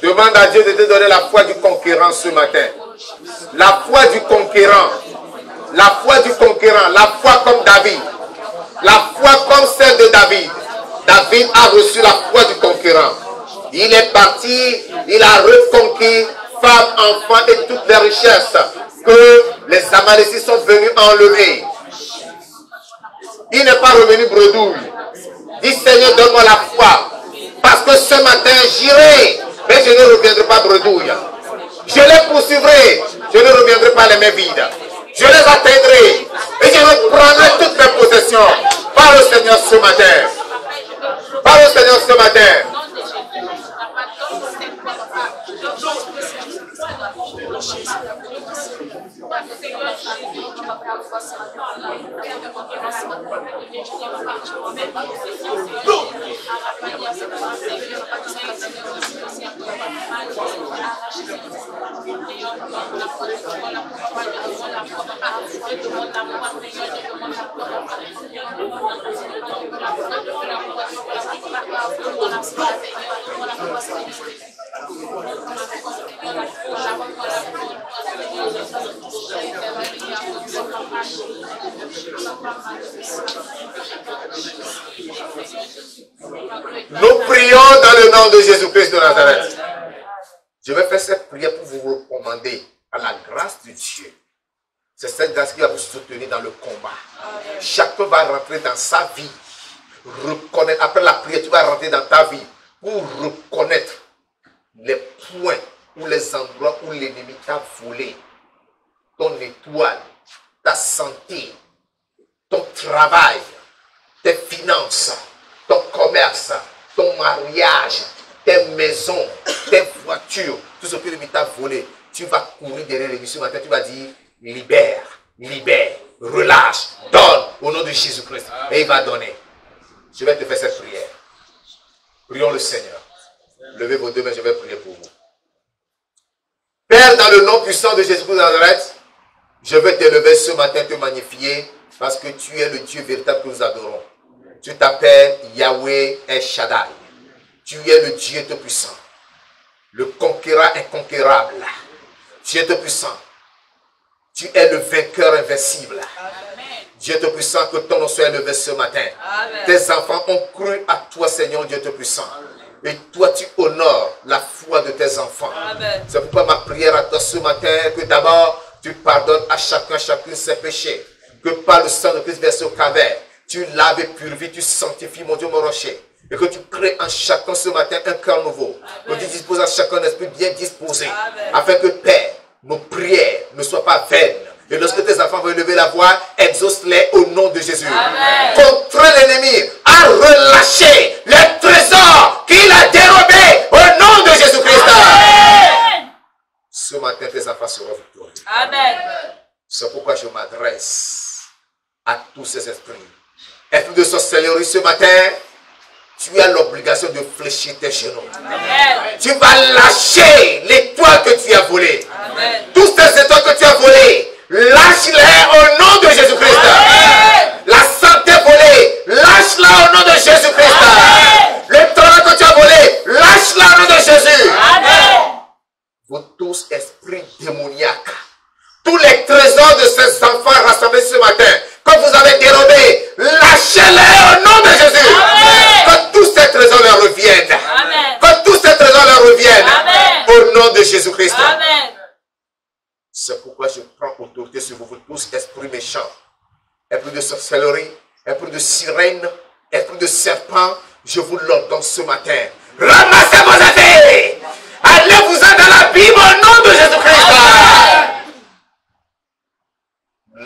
Demande à Dieu de te donner la foi du conquérant ce matin. La foi du conquérant. La foi du conquérant. La foi comme David. La foi comme celle de David. David a reçu la foi du conquérant. Il est parti, il a reconquis femmes, enfants et toutes les richesses que les Amalécites sont venus enlever. Il n'est pas revenu bredouille. Dis Seigneur, donne-moi la foi. Parce que ce matin, j'irai, mais je ne reviendrai pas bredouille. Je les poursuivrai, je ne reviendrai pas les mains vides. Je les atteindrai et je reprendrai toutes mes possessions. Parle au Seigneur ce matin. Parle au Seigneur ce matin. Nous prions dans le nom de Jésus-Christ de Nazareth. Je vais faire cette prière pour vous recommander à la grâce de Dieu. C'est cette grâce qui va vous soutenir dans le combat. Chacun va rentrer dans sa vie. Reconnaître. Après la prière, tu vas rentrer dans ta vie pour reconnaître les points ou les endroits où l'ennemi t'a volé. Ton étoile, ta santé, ton travail, tes finances, ton commerce, ton mariage, tes maisons, tes voitures, tout ce que l'ennemi t'a volé. Tu vas courir derrière l'ennemi ce matin, tu vas dire libère, libère, relâche, donne au nom de Jésus-Christ. Et il va donner. Je vais te faire cette prière. Prions le Seigneur. Levez vos deux mains, je vais prier pour vous. Père, dans le nom puissant de Jésus-Christ de Nazareth, je vais t'élever ce matin, te magnifier, parce que tu es le Dieu véritable que nous adorons. Tu t'appelles Yahweh El Shaddai. Tu es le Dieu tout-puissant, le conquérant inconquérable. Tu es tout-puissant. Tu es le vainqueur invincible. Dieu tout-puissant, que ton nom soit élevé ce matin. Amen. Tes enfants ont cru à toi, Seigneur Dieu tout-puissant. Et toi, tu honores la foi de tes enfants. C'est pourquoi ma prière à toi ce matin, que d'abord, tu pardonnes à chacune ses péchés. Que par le sang de Christ versé au calvaire, tu laves et purifies, tu sanctifies, mon Dieu, mon rocher. Et que tu crées en chacun ce matin un cœur nouveau. Que tu disposes à chacun un esprit bien disposé. Amen. Afin que, Père, nos prières ne soient pas vaines. Et lorsque tes enfants vont élever la voix, exauce-les au nom de Jésus. Contre l'ennemi, à relâcher les trésors qu'il a dérobés au nom de Jésus-Christ. Ce matin, tes enfants seront victorieux. Amen. C'est pourquoi je m'adresse à tous ces esprits. Esprit de sorcellerie, ce matin, tu as l'obligation de fléchir tes genoux. Amen. Tu vas lâcher l'étoile que tu as volée. Amen. Toutes ces étoiles que tu as volées, lâche-les au nom de Jésus-Christ. La santé volée, lâche-la au nom de Jésus-Christ. Le travail que tu as volé, lâche-la au nom de Jésus. Amen. Vous tous, esprits démoniaques, tous les trésors de ces enfants rassemblés ce matin, que vous avez dérobés, lâchez-les au nom de Jésus. Amen. Que tous ces trésors leur reviennent. Amen. Que tous ces trésors leur reviennent. Amen. Au nom de Jésus-Christ. Amen. C'est pourquoi je prends autorité sur vous tous, esprits méchants, esprits de sorcellerie, esprits de sirène, esprits de serpent. Je vous l'ordonne ce matin. Ramassez vos affaires. Allez-vous-en dans la Bible au nom de Jésus-Christ.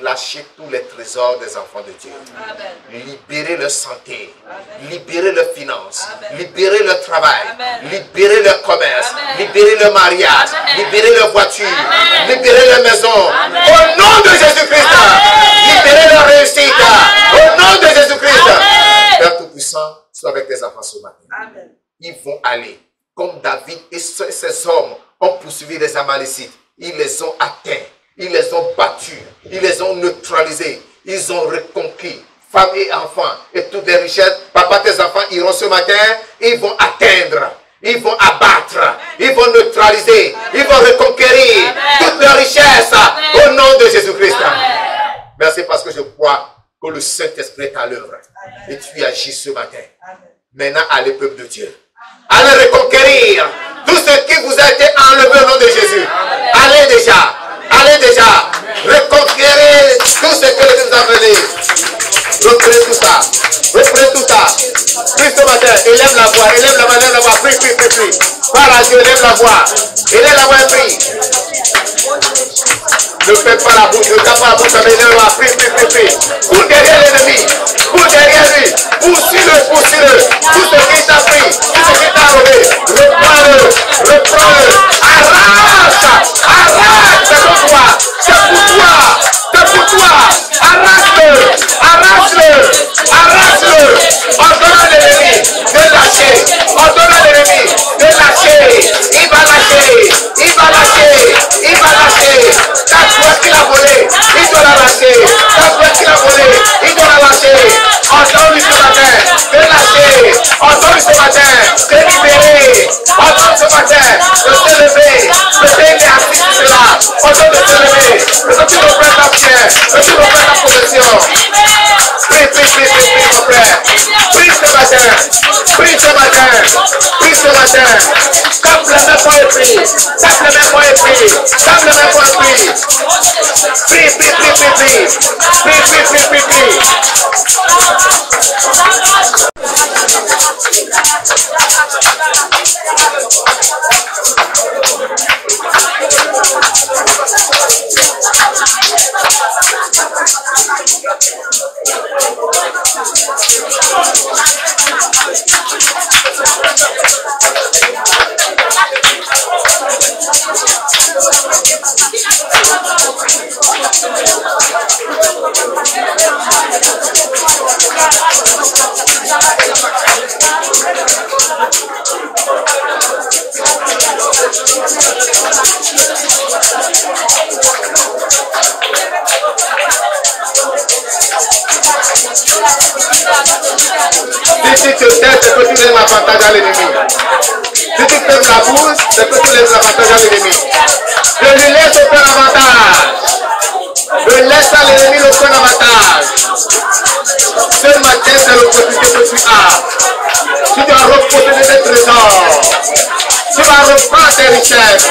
Lâchez tous les trésors des enfants de Dieu. Amen. Libérez leur santé. Amen. Libérez leurs finances. Amen. Libérez leur travail. Amen. Libérez leur commerce. Amen. Libérez leur mariage. Amen. Libérez leur voiture. Amen. Libérez leur maison. Amen. Au nom de Jésus-Christ. Amen. Libérez leur réussite. Amen. Au nom de Jésus-Christ. Amen. Père Tout-Puissant, sois avec tes enfants ce matin. Amen. Ils vont aller, comme David et ses hommes ont poursuivi les Amalécites. Ils les ont atteints, ils les ont battus, ils les ont neutralisés, ils ont reconquis, femmes et enfants, et toutes les richesses. Papa, tes enfants iront ce matin, ils vont atteindre, ils vont abattre, ils vont neutraliser, ils vont reconquérir toutes leurs richesses au nom de Jésus-Christ. Merci parce que je crois que le Saint-Esprit est à l'œuvre et tu agis ce matin. Maintenant, allez, peuple de Dieu. Allez reconquérir tout ce qui vous a été enlevé au nom de Jésus. Allez déjà. Allez déjà. Reconquérir tout ce que Dieu vous a donné. Reprenez tout ça. Reprenez tout ça. Prie ce matin. Élève la voix. Élève la voix. Élève la voix. Prie, prie, prie, prie. Parle à Dieu. Élève la voix. Élève la voix et prie. Ne faites pas la bouche. Ne tape pas la bouche. Mais élève la voix. Prie, prie, prie, prie. Cours derrière l'ennemi. Cours derrière lui. Poursuis-le, poursuis-le. Tout ce qui t'a pris, tout ce qui t'a enlevé, reprends-le, reprends-le. Arrache, arrache, c'est pour toi, c'est pour toi, c'est pour toi. Arrache-le, arrache-le, arrache-le. Ordonne à l'ennemi de lâcher, ordonne à l'ennemi de lâcher. Il va lâcher, il va lâcher, il va lâcher. Ta foi qu'il a volé, il doit la lâcher. Ta foi qu'il a volé, il doit la lâcher. Ordonne-lui ce matin de lâcher. Ordonne-lui ce matin de libérer. Ordonne ce matin de se lever. Peut-être il est assis sur cela. Ordonne de se lever. Que tu reprends ta pierre. Que tu reprends ta possession. Prie, prie, prie, prie, prie, mon frère. Prie ce matin. Prie ce matin. Prie ce matin. Tape les mains pour le prie. Tape les mains pour le prie. Tape les mains pour le prie. Prie, prie, prie, prie, prie. Prie, prie, prie, prie, prie. Si tu te tais, c'est que tu donnes l'avantage à l'ennemi. Si tu fermes la bouche, c'est que tu donnes l'avantage à l'ennemi. Ne lui laisse aucun avantage. Ne laisse à l'ennemi aucun avantage. Ce matin, c'est l'opportunité que tu as. Tu dois reposer tes trésors. Tu vas reprendre tes richesses.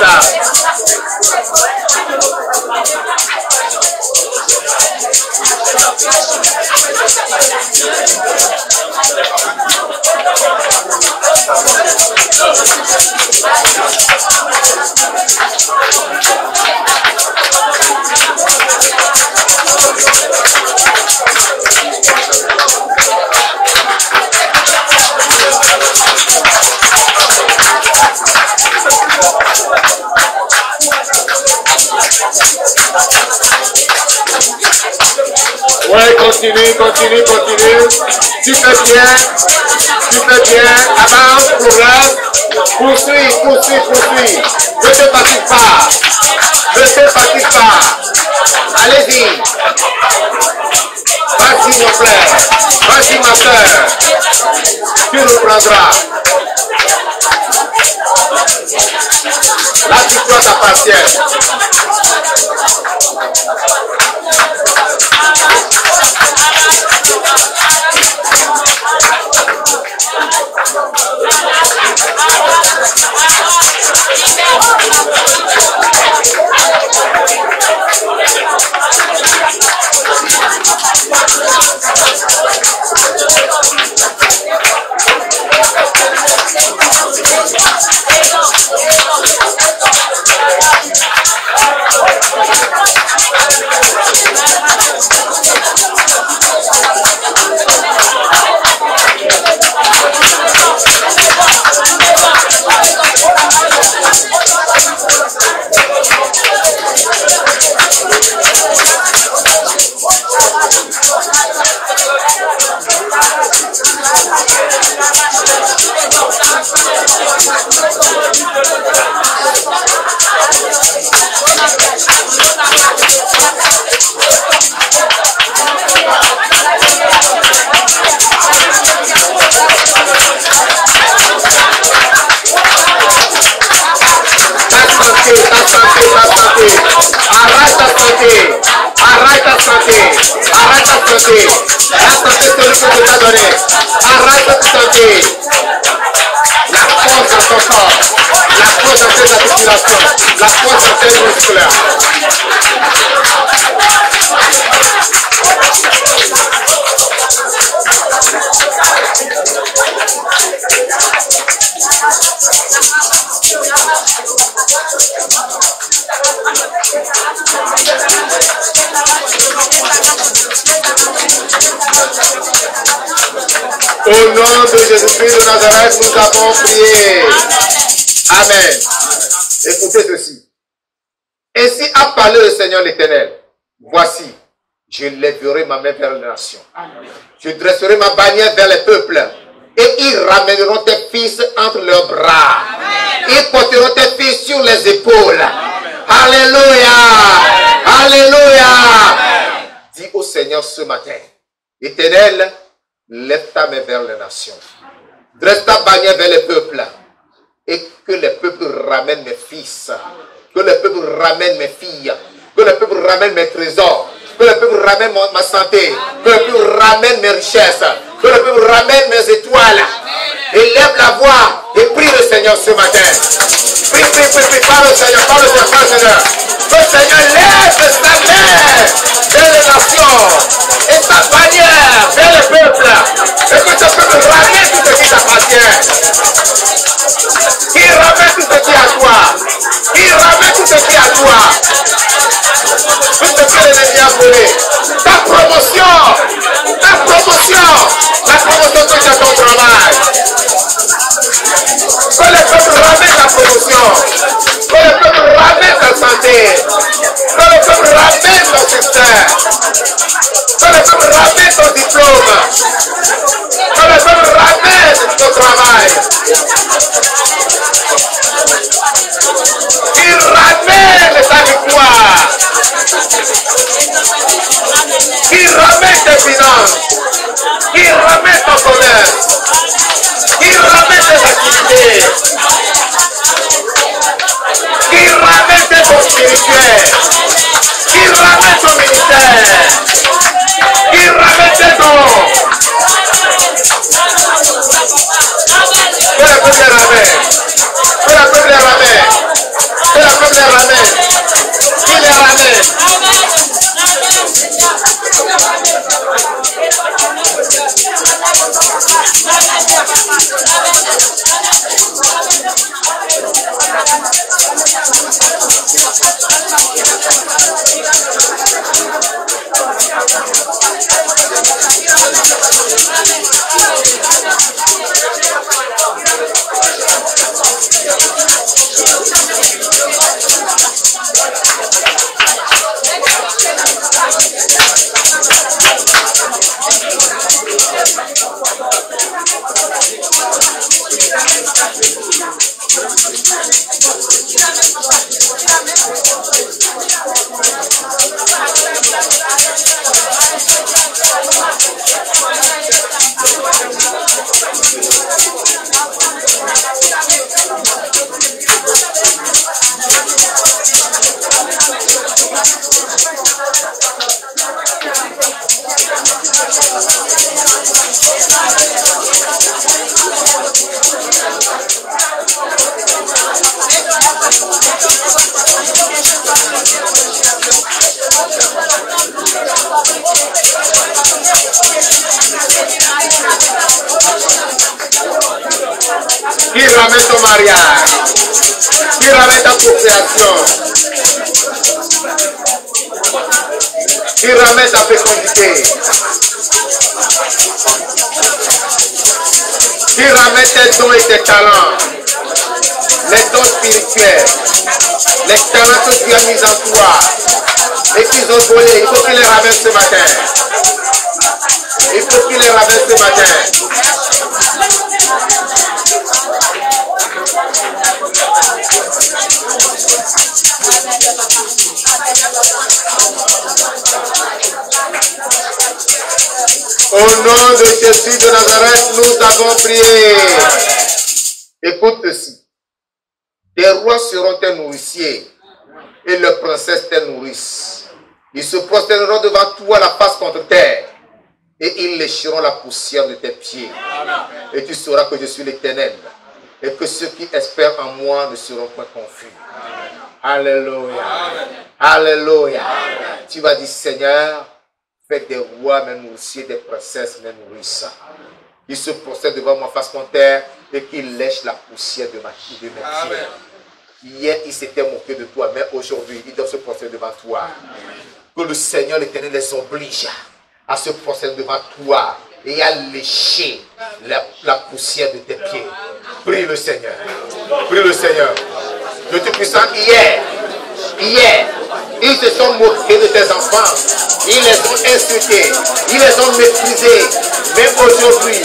Ouais, continue, continue, continue. Tu fais bien. Tu fais bien. Avance, progresse. Poursuis, poursuis, poursuis. Ne te fatigue pas. Ne te fatigue pas. Allez-y. Vas-y, mon frère. Vas-y, ma soeur. Tu nous prendras. La victoire t'appartient. Arrête ta santé. Arrête ta santé. Arrête ta santé. La santé, c'est celui que Dieu t'a donné. Arrête ta santé. La force dans ton corps. La force dans tes articulations. La force dans tes muscles. Au nom de Jésus-Christ de Nazareth, nous avons prié. Amen. Écoutez ceci. Ainsi a parlé le Seigneur l'Éternel. Voici, je lèverai ma main vers les nations. Je dresserai ma bannière vers les peuples. Et ils ramèneront tes fils entre leurs bras. Ils porteront tes fils sur les épaules. Alléluia. Alléluia. Dis au Seigneur ce matin, Éternel, lève ta main vers les nations. Dresse ta bannière vers les peuples. Et que les peuples ramènent mes fils. Que les peuples ramènent mes filles. Que les peuples ramènent mes trésors. Que les peuples ramènent ma santé. Que les peuples ramènent mes richesses. Que les peuples ramènent mes étoiles. Et lève la voix et prie le Seigneur ce matin. Prie, prie, prie, prie. Parle au Seigneur, parle au Seigneur, parle au Seigneur. Que le Seigneur lève sa main vers les nations. Et sa bannière vers les peuples. Et que ce peuple ramène tout ce qui t'appartient. Qui ramène tout ce qui est à toi. Qui ramène tout ce qui est à toi. Tout ce que l'ennemi a volé. Ta promotion. Ta promotion. La promotion que tu as ton travail. Que le peuple ramène ta promotion. Que le peuple ramène ta santé. Que le peuple ramène ton succès. Que le peuple ramène ton diplôme. Que le peuple ramène ton travail. Qu'il ramène ta victoire. Qu'il ramène tes finances. Qu'il ramène ton commerce. Qu'il ramène tes activités. Qu'il ramène tes dons spirituels. Qu'il ramène ton ministère. Qu'il ramène tes dons. Que la peuple les ramène. Que la peuple les ramène. Que la peuple les ramène. Qu'il les ramène. Qui ramène ton mariage? Qui ramène ta procréation? Qui ramène ta fécondité? Qui ramène tes dons et tes talents? Les dons spirituels, les talents que Dieu a mis en toi et qu'ils ont volé, il faut qu'il les ramène ce matin. Il faut qu'il les ramène ce matin. Au nom de Jésus de Nazareth, nous avons prié. Écoute ceci. Des rois seront tes nourriciers et leurs princesses tes nourrices. Ils se prosterneront devant toi la face contre terre et ils lécheront la poussière de tes pieds. Et tu sauras que je suis l'Éternel et que ceux qui espèrent en moi ne seront pas confus. Alléluia. Alléluia. Tu vas dire, Seigneur, fais des rois mes nourriciers, des princesses mes nourrices. Ils se prosternent devant moi face contre terre et qu'ils lèchent la poussière de mes pieds. Hier, ils s'étaient moqués de toi, mais aujourd'hui, ils doivent se prosterner devant toi. Que le Seigneur l'Éternel les oblige à se prosterner devant toi et à lécher la poussière de tes pieds. Prie le Seigneur. Prie le Seigneur. Dieu Tout-Puissant, hier, ils se sont moqués de tes enfants. Ils les ont insultés. Ils les ont méprisés. Mais aujourd'hui,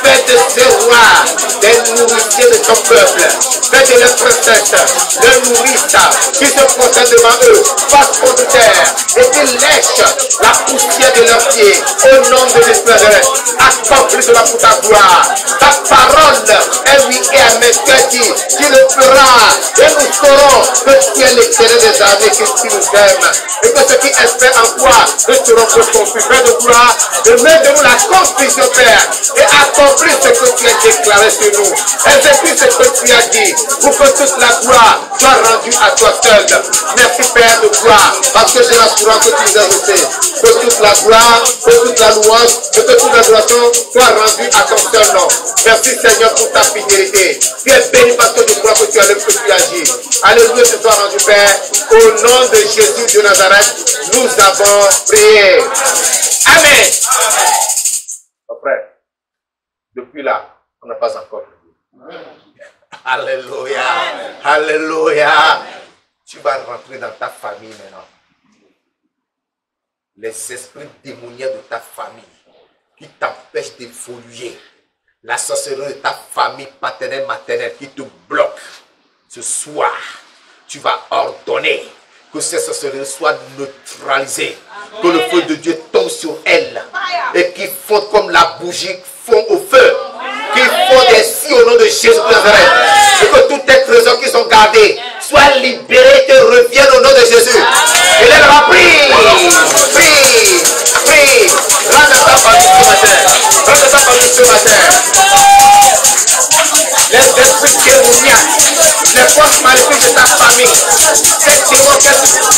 fais de ces rois des nourriciers de ton peuple. Fais de leurs princesses, leurs nourrices, qui se procèdent devant eux, face contre terre, et qui lèchent la poussière de leurs pieds. Au nom de l'Éternel, accomplis cela pour ta gloire. Ta parole est oui et amen. Tu as dit, tu le feras. Et nous saurons que tu es l'Éternel des armées, que tu nous aimes. Et que ceux qui espèrent en toi ne seront que confus. Père de gloire, demande-nous la confusion, Père, et accomplis ce que tu as déclaré sur nous. Exécute ce que tu as dit, pour que toute la gloire soit rendue à toi seul. Merci, Père de gloire, parce que j'ai l'assurance que tu nous as jeté. Que toute la gloire, que toute la louange, que toute l'adoration soit rendue à ton seul nom. Merci, Seigneur, pour ta fidélité. Tu es béni parce que je crois que tu as le que tu agis. Alléluia, ce soit rendu, Père. Au nom de Jésus de Nazareth, nous avons prié. Amen. Mon frère, depuis là, on n'a pas encore prié. Alléluia. Alléluia. Tu vas rentrer dans ta famille maintenant. Les esprits démoniaques de ta famille qui t'empêchent d'évoluer. La sorcellerie de ta famille paternelle, maternelle qui te bloque. Ce soir, tu vas ordonner que ces sorcelleries soient neutralisées. Que le feu de Dieu tombe sur elles. Et qu'ils fondent comme la bougie fond au feu. Qu'ils font des si au nom de Jésus de Nazareth. Et que tous tes trésors qui sont gardés soient libérés et te reviennent au nom de Jésus. Et là, on va prier. Prie. Prie. Rentre dans ta famille ce matin. Rentre dans ta famille ce matin. Les esprits démoniaques, les forces maléfiques de ta famille, ces démons qui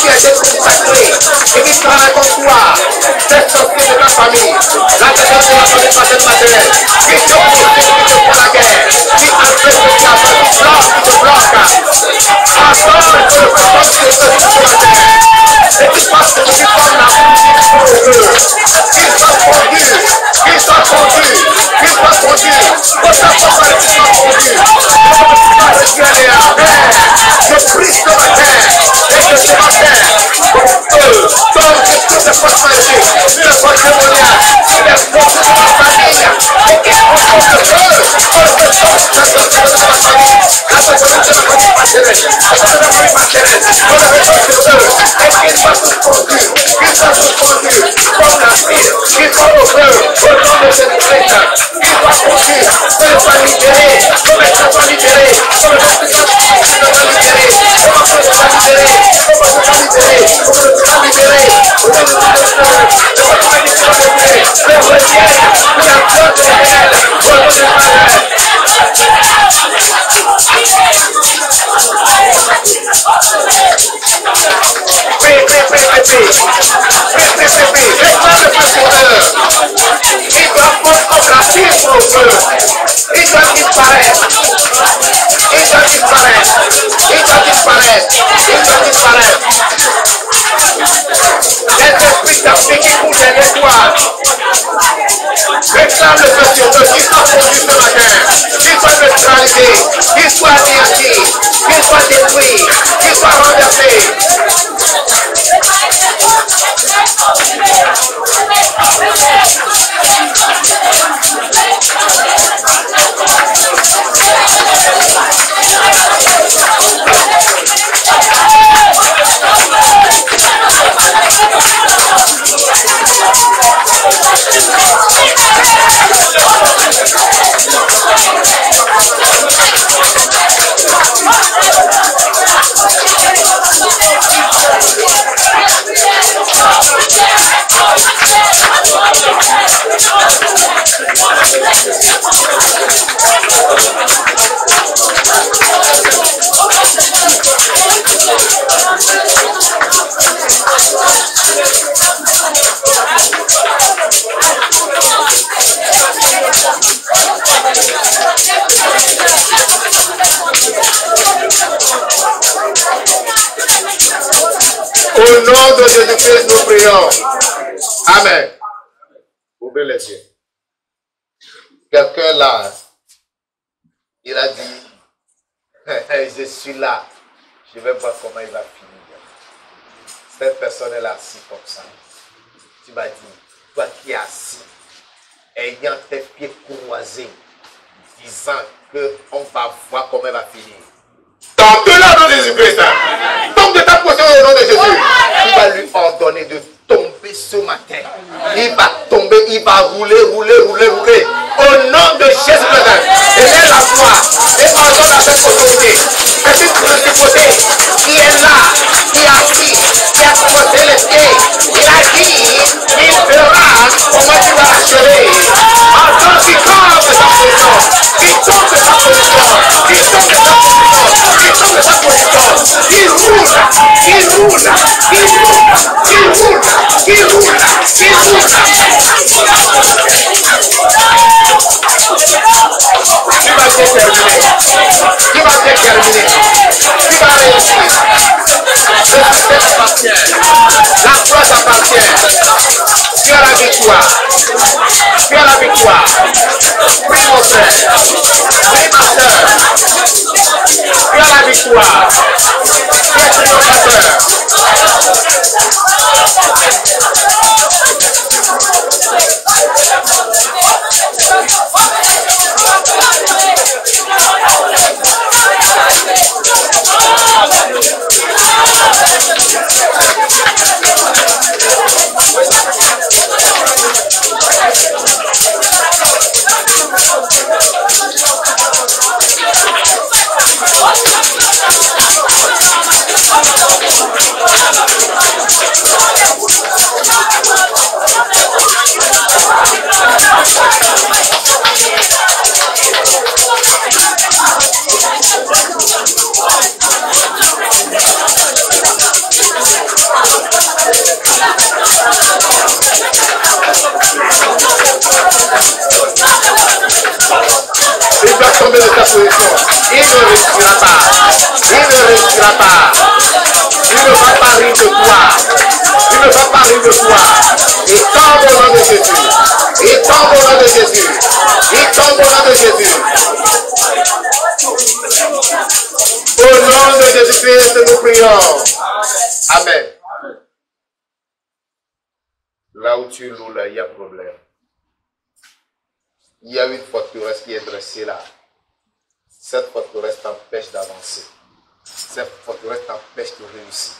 a été consacrés et qui travaillent contre toi, ces sorciers de ta famille, la personne de la famille paternelle maternelle, qui te poursuivent, qui te font la guerre, qui empêchent que tu avances, qui te bloquent. Attends que le patron de Jésus sur la terre, et qui passe que tu formes la bougie pour eux, qu'ils soient fondus, qu'ils soient fondus, qu'ils soient fondus, que ta force maléfique soit fondue. Je prie ce matin et que ce matin, pour eux, donc toutes les forces magiques, toutes les forces démoniaques, les Réclame le feu sur eux, qu'ils soient conduits ce matin, qu'ils soient neutralisés, qu'ils soient anéantis, qu'ils soient détruits, qu'ils soient renversés. Au nom de Jésus-Christ, nous prions. Amen. Ouvrez les yeux. Quelqu'un là, il a dit, je suis là, je vais voir comment il va finir. Cette personne est assise comme ça. Tu m'as dit, toi qui es assis, ayant tes pieds croisés, disant qu'on va voir comment il va finir. Tombe de là, au nom de Jésus-Christ. Tombe de ta position au nom de Jésus. Tu vas lui ordonner de tomber ce matin. Il va tomber, il va rouler. Au nom de Jésus-Christ. Et lève la foi. Et ordonne à cette autorité. C'est une principauté qui est là, qui a assis, qui a commencé les pieds. Il a dit, il verra comment tu vas achever. Ordonne qui tombe de sa position. Qui tombe de sa position. Qui tombe de sa position. Qui tombe de sa position. Qui roule. Qui roule. Qui roule. Qui roule. Qui roule. Qui roule. Tu vas déterminer. Tu vas déterminer. Tu vas réussir. Le succès t'appartient. La foi t'appartient. Tu as la victoire. Tu as la victoire. Oui, mon frère. Oui, ma soeur. Tu as la victoire. Tu es triomphateur. Il doit tomber de sa position. Il ne réussira pas. Il ne réussira pas. Il ne va pas rire de toi. Il ne va pas rire de toi. Il tombe au nom de Jésus. Il tombe au nom de Jésus. Il tombe au nom de Jésus. Au nom de Jésus-Christ, nous prions. Amen. Là où tu loues, là, il y a problème. Il y a une forteresse qui est dressée là. Cette forteresse t'empêche d'avancer. Cette forteresse t'empêche de réussir.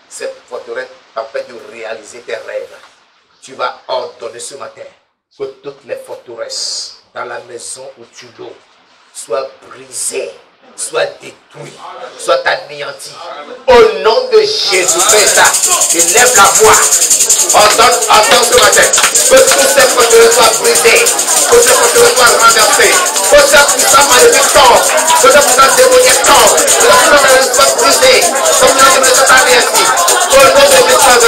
Cette forteresse t'empêche de réaliser tes rêves. Tu vas ordonner ce matin que toutes les forteresses dans la maison où tu loues soient brisées soit détruit, soit anéanti. Au nom de Jésus-Christ, élève la voix. Entends ce matin. Que tous ces forteresses soient brisées, que ces forteresses soient renversées, que ces puissants maléfiques tombent, que ces puissants démoniaques tombent, que ces puissants maléfiques soient brisés, que ces puissants démoniaques soient anéantis. Au nom de Jésus-Christ,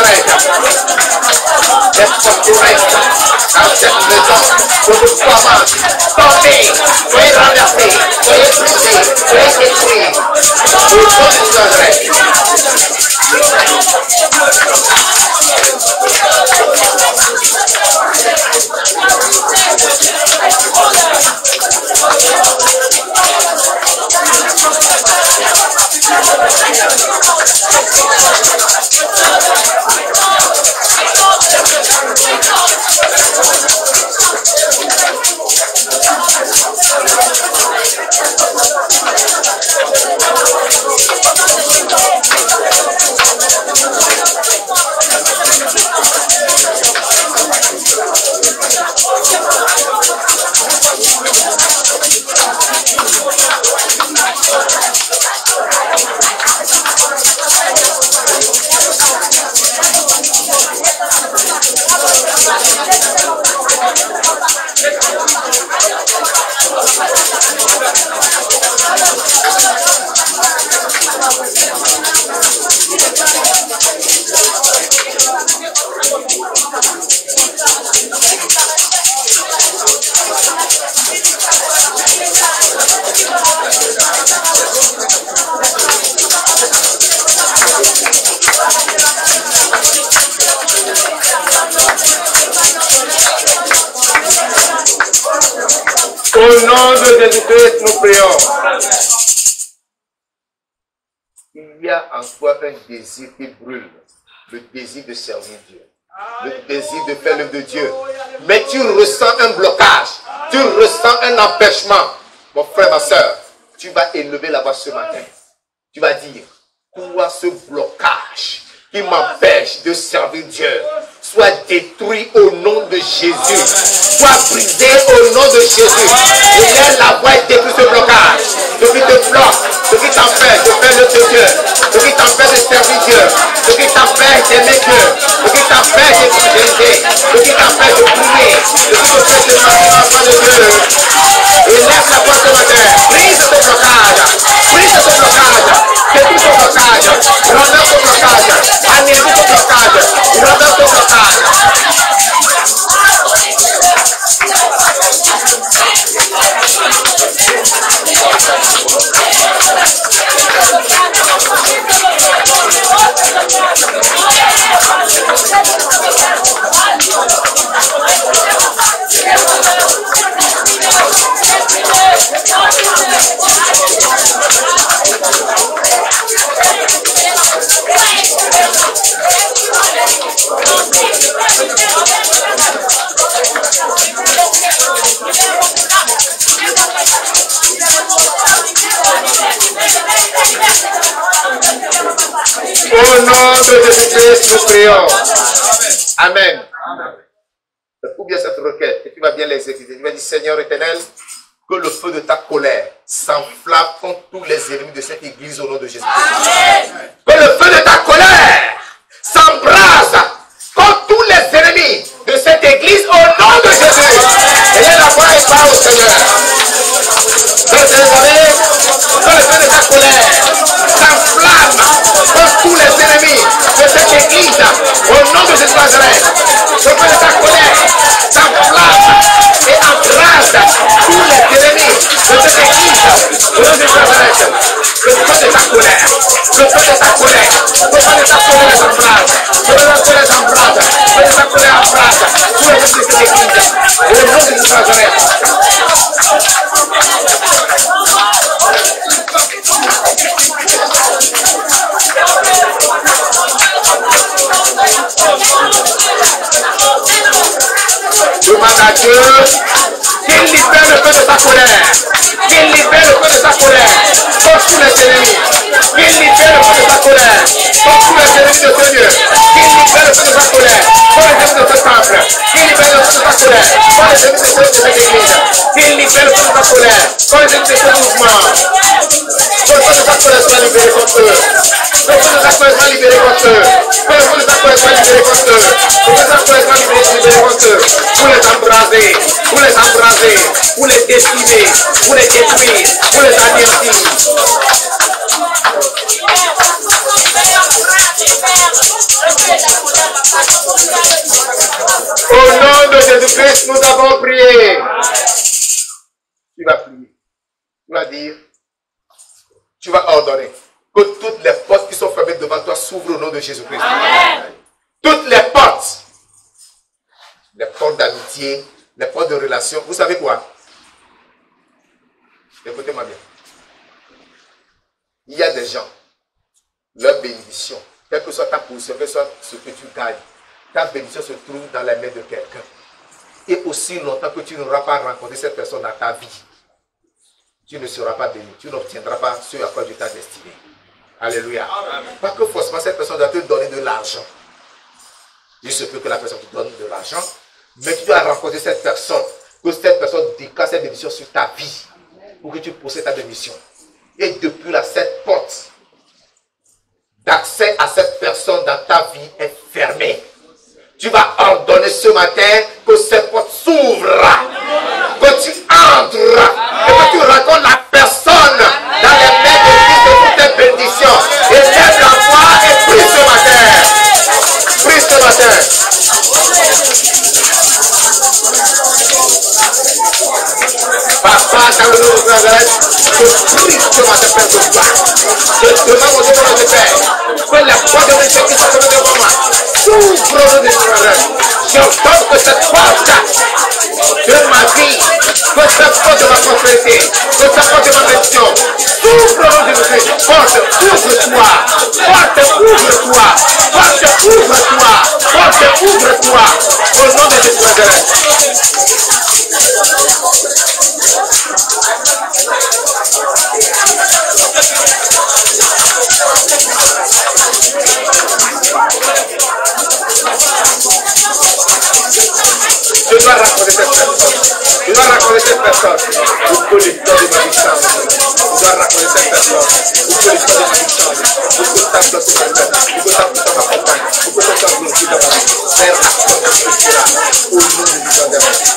les forteresses dans cette maison, que vous soyez tombez, soyez renversés, soyez brisés, soyez détruits. Au nom de Jésus-Christ. Au nom de Jésus-Christ, nous prions. Il y a en toi un désir qui brûle, le désir de servir Dieu, le désir de faire l'œuvre de Dieu. Mais tu ressens un blocage, tu ressens un empêchement. Mon frère, ma soeur, tu vas élever la voix ce matin. Tu vas dire, toi ce blocage qui m'empêche de servir Dieu, soit détruit au nom de Jésus. Soit brisé au nom de Jésus. Élève la voix et détruit ce blocage. Ce qui te bloque, ce qui t'empêche de faire l'œuvre de Dieu, ce qui t'empêche de servir Dieu, ce qui t'empêche d'aimer Dieu, ce qui t'empêche de fidéliser, ce qui t'empêche de prier, ce qui t'empêche de marcher enfant de Dieu. Élève la voix ce matin. Brise ce blocage. Brise ce blocage. Détruis ce blocage. Renverse ce blocage. Anéantis ce blocage. Renverse ce blocage. Au nom de Jésus-Christ, nous prions. Amen. Ou bien cette requête, et tu vas bien l'exécuter. Tu vas dire, Seigneur éternel, que le feu de ta colère s'enflamme contre tous les ennemis de cette église au nom de Jésus-Christ. Que le feu de ta colère s'embrase contre tous les ennemis de cette église au nom de Jésus. Et là, la voix est pas au Seigneur. Que le feu de ta colère s'enflamme contre tous les ennemis de cette église au nom de Jésus-Christ. Le feu de ta colère s'enflamme et embrase tous les ennemis de cette église au nom de Jésus-Christ. Le feu de ta colère, le feu de ta colère, le feu de ta colère s'embrase, le feu de ta colère s'embrase, le feu de ta colère embrase tous les ennemis de cette église au nom de Jésus-Christ. Demande à Dieu qu'il libère le feu de sa colère, qu'il libère le feu de sa colère contre tous les ennemis, qu'il libère le feu de sa colère contre tous les ennemis de ce Dieu, qu'il libère le feu de sa colère contre les ennemis de ce temple, qu'il libère le feu de sa colère. Quand les ennemis de cette église, qu'il libère toute sa colère. Quand les ennemis de ce mouvement, que toute sa colère soit libérée contre eux. Que toute sa colère soit libérée contre eux. Que toute sa colère soit libérée contre eux. Que toute sa colère soit libérée contre eux. Pour les embraser, pour les embraser, pour les décimer, pour les détruire, pour les anéantir. Au nom de Jésus-Christ, nous avons prié. Tu vas prier. Tu vas dire, tu vas ordonner que toutes les portes qui sont fermées devant toi s'ouvrent au nom de Jésus-Christ. Toutes les portes d'amitié, les portes de relation. Vous savez quoi? Écoutez-moi bien. Il y a des gens, leur bénédiction, quelle que soit ta position, quel que soit ce que tu gagnes, ta bénédiction se trouve dans les mains de quelqu'un. Et aussi longtemps que tu n'auras pas rencontré cette personne dans ta vie, tu ne seras pas béni, tu n'obtiendras pas ce à quoi Dieu t'a destiné. Alléluia. Pas que forcément cette personne doit te donner de l'argent. Il se peut que la personne te donne de l'argent, mais tu dois rencontrer cette personne, que cette personne déclare cette bénédiction sur ta vie, pour que tu possèdes ta bénédiction. Et depuis là, cette porte d'accès à cette personne dans ta vie est fermée. Tu vas ordonner ce matin que cette porte s'ouvre, que tu entreras et que tu rencontres la personne dans les mains de Christ de toutes tes bénédictions. Et lève la voix et prie ce matin. Prie ce matin. Papa, dans le nom de Nazareth, je prie ce matin, Père de gloire. Je demande au Dieu de notre Père que la porte de bénédiction qui sont devant moi s'ouvre au nom de Nazareth. J'ordonne que cette porte de ma vie, que cette porte de ma prospérité, que cette porte de ma bénédiction s'ouvre au nom de Jésus. Porte, ouvre-toi. Porte, ouvre-toi. Porte, ouvre-toi. Porte, ouvre-toi. Au nom de Jésus de Nazareth. Je dois raconter cette personne. Je dois raconter cette personne. Pour que l'histoire de ma vie change. Je dois raconter cette personne. Pour que l'histoire de ma vie change. Pour que ta gloire se manifeste. Pour que ta puissance m'accompagne. Pour que ton cœur glorifie dans ma vie. Faire action de ce cela. Au nom de Jésus de Nazareth.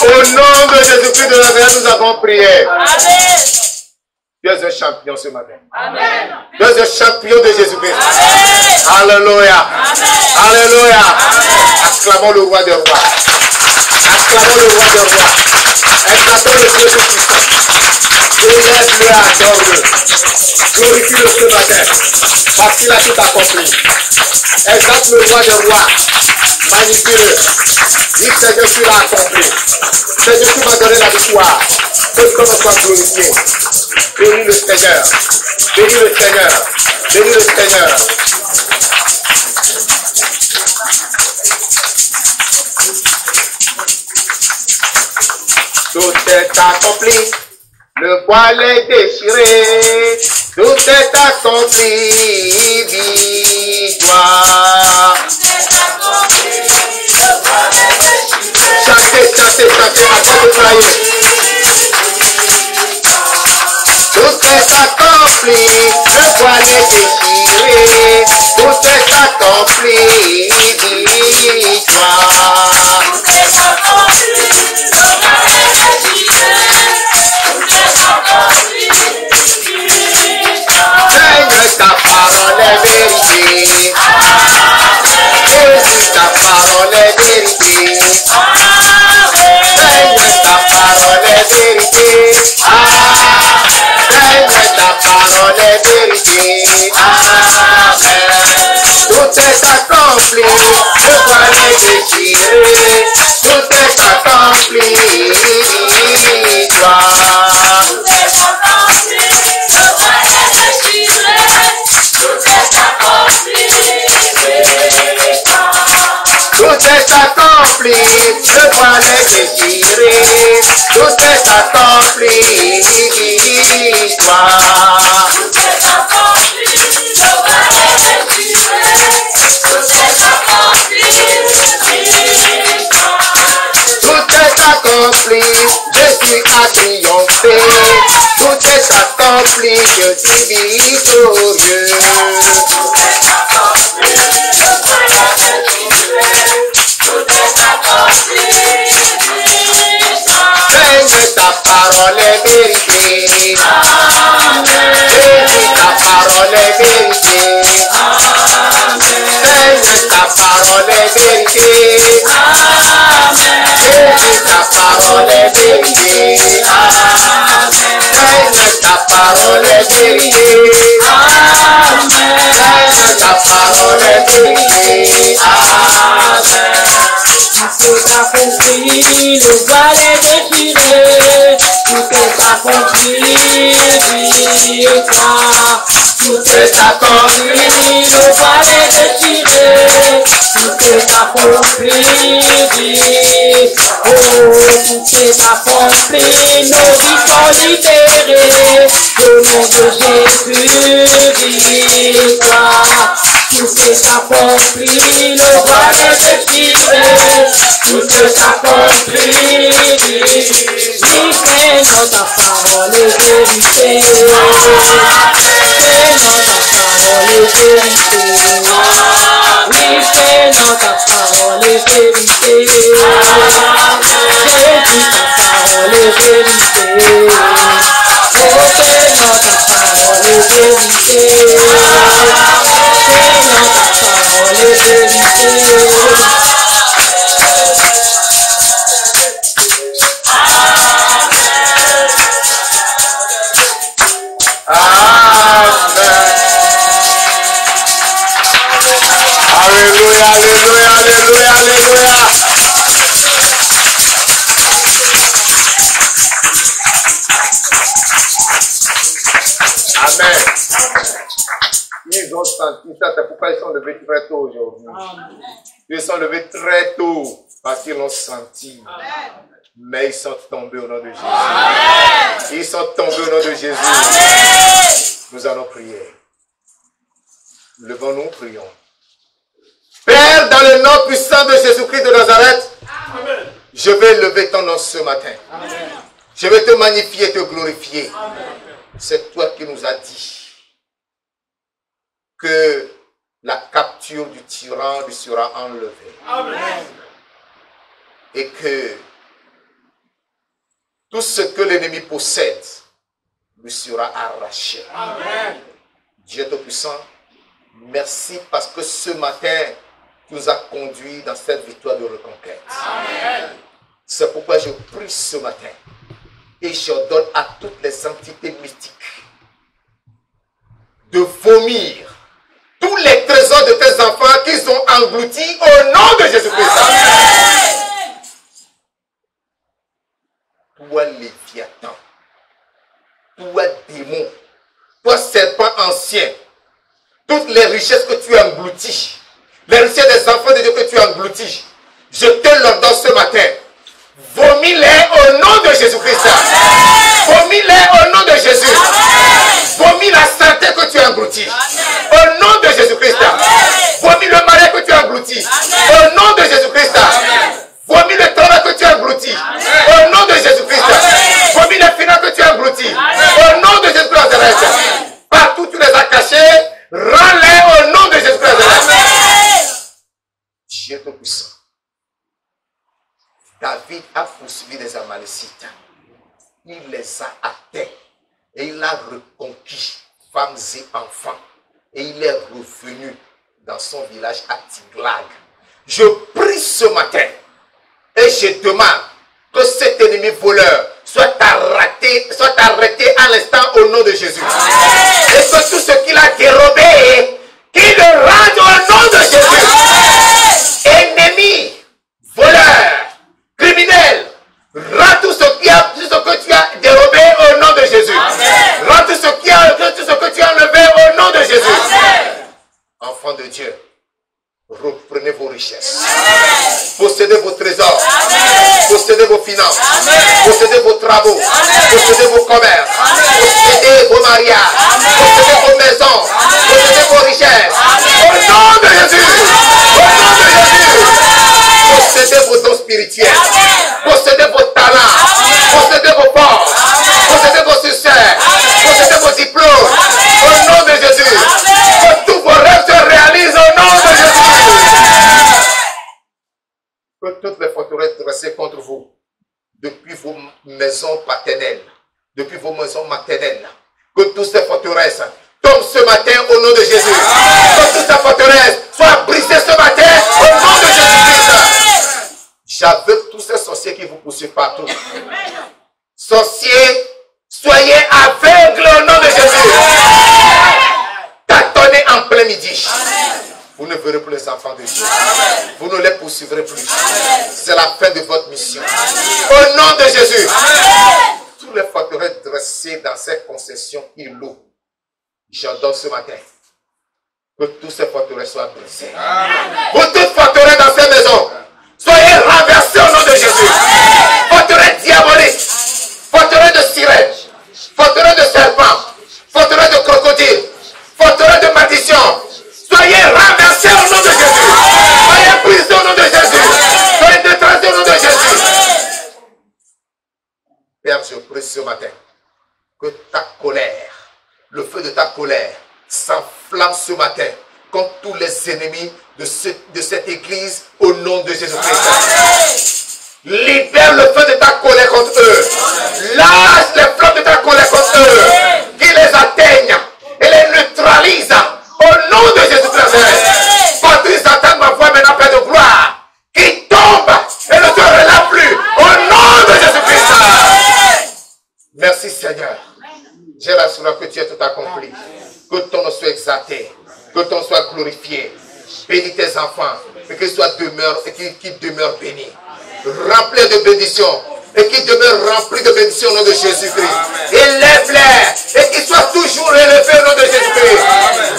Au nom de Jésus-Christ de Nazareth, nous avons prié. Amen. Tu es un champion ce matin. Amen. Tu es un champion de Jésus-Christ. Alléluia. Alléluia. Acclamons le roi des rois. Acclamons le roi des rois. Acclamons le Dieu tout-puissant. Élève-le, adore-le. Glorifie-le ce matin. Parce qu'il a tout accompli. Exalte le roi des rois. Magnifie-le. Il sait que tu l'as accompli. C'est Dieu qui m'a donné la victoire. Que ton nom soit glorifié. Bénis le Seigneur. Bénis le Seigneur. Bénis le Seigneur. Tout est accompli. Le voile est déchiré. Tout est accompli. Victoire. Chantez, chantez, chantez, avant de travailler. tout est accompli, le voile est déchiré, tout est accompli, victoire. Tout est accompli, le voile est déchiré, tout est accompli, victoire. Seigneur, ta parole est vérité. Jésus, ta parole est vérité. Seigneur, ta parole est vérité. Seigneur, ta parole est vérité. Tout est accompli, le voile est déchiré. Tout est accompli, toi. Tout est accompli, le voile est déchiré, tout est accompli, victoire. Tout est accompli, le voile est déchiré, tout est accompli, victoire. Tout est accompli, le voile est déchiré, tout est accompli, victoire. Tout est accompli, Jésus a triomphé, tout est accompli, je suis victorieux. Tout est accompli, le voile est déchiré, tout est accompli, victoire. Seigneur, ta parole est vérité. Jésus, ta parole est vérité. Seigneur, ta parole est vérité. Jésus, ta parole est vérité. Seigneur, ta parole est vérité. Seigneur, ta parole est vérité. Tout est accompli, le voile est déchiré, tout est accompli, victoire. Tout est accompli, le voile est déchiré, tout est accompli, tout est accompli, nos vies sont libérées, au nom de Jésus, victoire. Tout est accompli, le voile est déchiré, tout est accompli, c'est notre parole est vérité, c'est notre parole est vérité, oui c'est notre parole est vérité, Jésus ta parole est vérité, oh c'est notre parole est vérité, c'est notre parole est vérité. Alléluia, alléluia, alléluia, alléluia. Amen. Ils ont senti ça, c'est pourquoi ils sont levés très tôt aujourd'hui. Ils sont levés très tôt parce qu'ils l'ont senti. Mais ils sont tombés au nom de Jésus. Ils sont tombés au nom de Jésus. Nous allons prier. Levons-nous, prions. Père, dans le nom puissant de Jésus-Christ de Nazareth, je vais lever ton nom ce matin. Je vais te magnifier et te glorifier. C'est toi qui nous as dit que la capture du tyran lui sera enlevée. Et que tout ce que l'ennemi possède lui sera arraché. Dieu Tout-Puissant, merci parce que ce matin, tu nous as conduits dans cette victoire de reconquête. C'est pourquoi je prie ce matin et j'ordonne à toutes les entités mystiques de vomir tous les trésors de tes enfants qu'ils ont engloutis au nom de Jésus-Christ. Toi, Léviathan, toi, démon, toi, serpent ancien, toutes les richesses que tu as englouties, les richesses des enfants de Dieu que tu as englouties, je te l'ordonne ce matin. Vomis-les au nom de Jésus-Christ. Vomis-les au nom de Jésus. Vomis la santé que tu as engloutie. Au nom de Jésus-Christ. Vomis le mariage que tu as englouti. Au nom de Jésus-Christ. Vomis le travail que tu as englouti. Au nom de Jésus-Christ. Vomis les finances que tu as englouties. Au nom de Jésus-Christ. réussite. Il les a atteints et il a reconquis femmes et enfants. Et il est revenu dans son village à Tiglag. Je prie ce matin et je demande que cet ennemi voleur soit arrêté à l'instant au nom de Jésus. Amen. Et que tout ce qu'il a dérobé, qu'il le rende au nom de Jésus. Amen. Ennemi, voleur, criminel, rends tout ce que tu as dérobé au nom de Jésus. Amen. Rends tout ce que tu as enlevé au nom de Jésus. Amen. Enfants de Dieu, reprenez vos richesses. Amen. Possédez vos trésors. Amen. Possédez vos finances. Amen. Possédez vos travaux. Amen. Possédez vos commerces. Amen. Possédez vos mariages. Amen. Possédez vos maisons. Amen. Possédez vos richesses. Amen. Au nom de Jésus. Au nom de Jésus. Possédez vos dons spirituels. Amen. Possédez vos talents. Amen. Possédez vos forces. Amen. Possédez vos succès. Amen. Possédez vos diplômes. Amen. Au nom de Jésus. Amen. Que tous vos rêves se réalisent au nom de Jésus. Que toutes les forteresses dressées contre vous, depuis vos maisons paternelles, depuis vos maisons maternelles, que toutes ces forteresses tombent ce matin au nom de Jésus. Que toutes ces forteresses soient brisées ce matin au nom de Jésus-Christ. J'aveugle tous ces sorciers qui vous poursuivent partout. Sorciers, soyez aveugles au nom de Jésus. Tâtonnez en plein midi. Vous ne verrez plus les enfants de Dieu. Amen. Vous ne les poursuivrez plus. C'est la fin de votre mission. Amen. Au nom de Jésus. Amen. Tous les forteresses dressées dans ces concessions îlots, j'ordonne ce matin que tous ces forteresses soient brisées. Vous toutes forteresses dans ces maisons, soyez renversées au nom de Jésus. Forteresses diaboliques, forteresses de sirènes, forteresses de serpents, forteresses de crocodiles, forteresses de maldition. Soyez renversés au nom de Jésus. Soyez brisés au nom de Jésus. Soyez détracés au nom de Jésus. Père, je prie ce matin que ta colère, le feu de ta colère, s'enflamme ce matin contre tous les ennemis de cette église au nom de Jésus-Christ. Libère le feu de ta colère contre eux. Lâche les flammes de ta colère contre eux. Qui les atteignent et les neutralise. Au nom de Jésus-Christ, quand ils attendent ma voix maintenant, Père de gloire, qui tombe et ne se relève plus. Au nom de Jésus-Christ. Merci Seigneur. J'ai l'assurance que tu as tout accompli. Que ton nom soit exalté. Que ton nom soit glorifié. Bénis tes enfants. Et qu'ils demeurent bénis. Remplis de bénédictions. Et qu'ils demeurent remplis de bénédictions au nom de Jésus-Christ. Élève-les. Et qu'ils soient toujours élevés au nom de Jésus-Christ.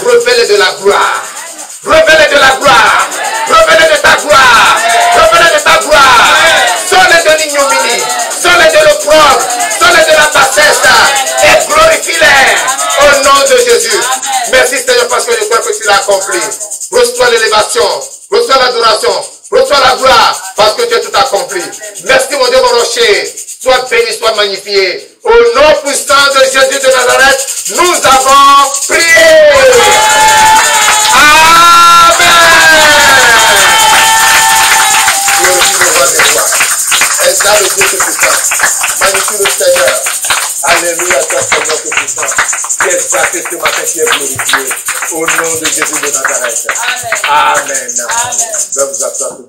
Révèle de la gloire. Révèle de la gloire. Révèle de ta gloire. Révèle de ta gloire. Sors-les de l'ignominie. Sors-les de l'opprobre. Sors-les de la bassesse. Et glorifie-les au nom de Jésus. Merci Seigneur parce que je crois que tu l'as accompli. Reçois l'élévation. Reçois l'adoration. Reçois la gloire parce que tu as tout accompli. Merci mon Dieu, mon rocher. Sois béni, sois magnifié. Au nom puissant de Jésus de Nazareth, nous avons prié. Amen. Glorifie le roi des rois. Exalte le Dieu tout-puissant. Magnifie le Seigneur. Alléluia, toi Seigneur tout-puissant. Qui est exalté ce matin, qui est glorifié. Au nom de Jésus de Nazareth. Amen. Amen. Amen.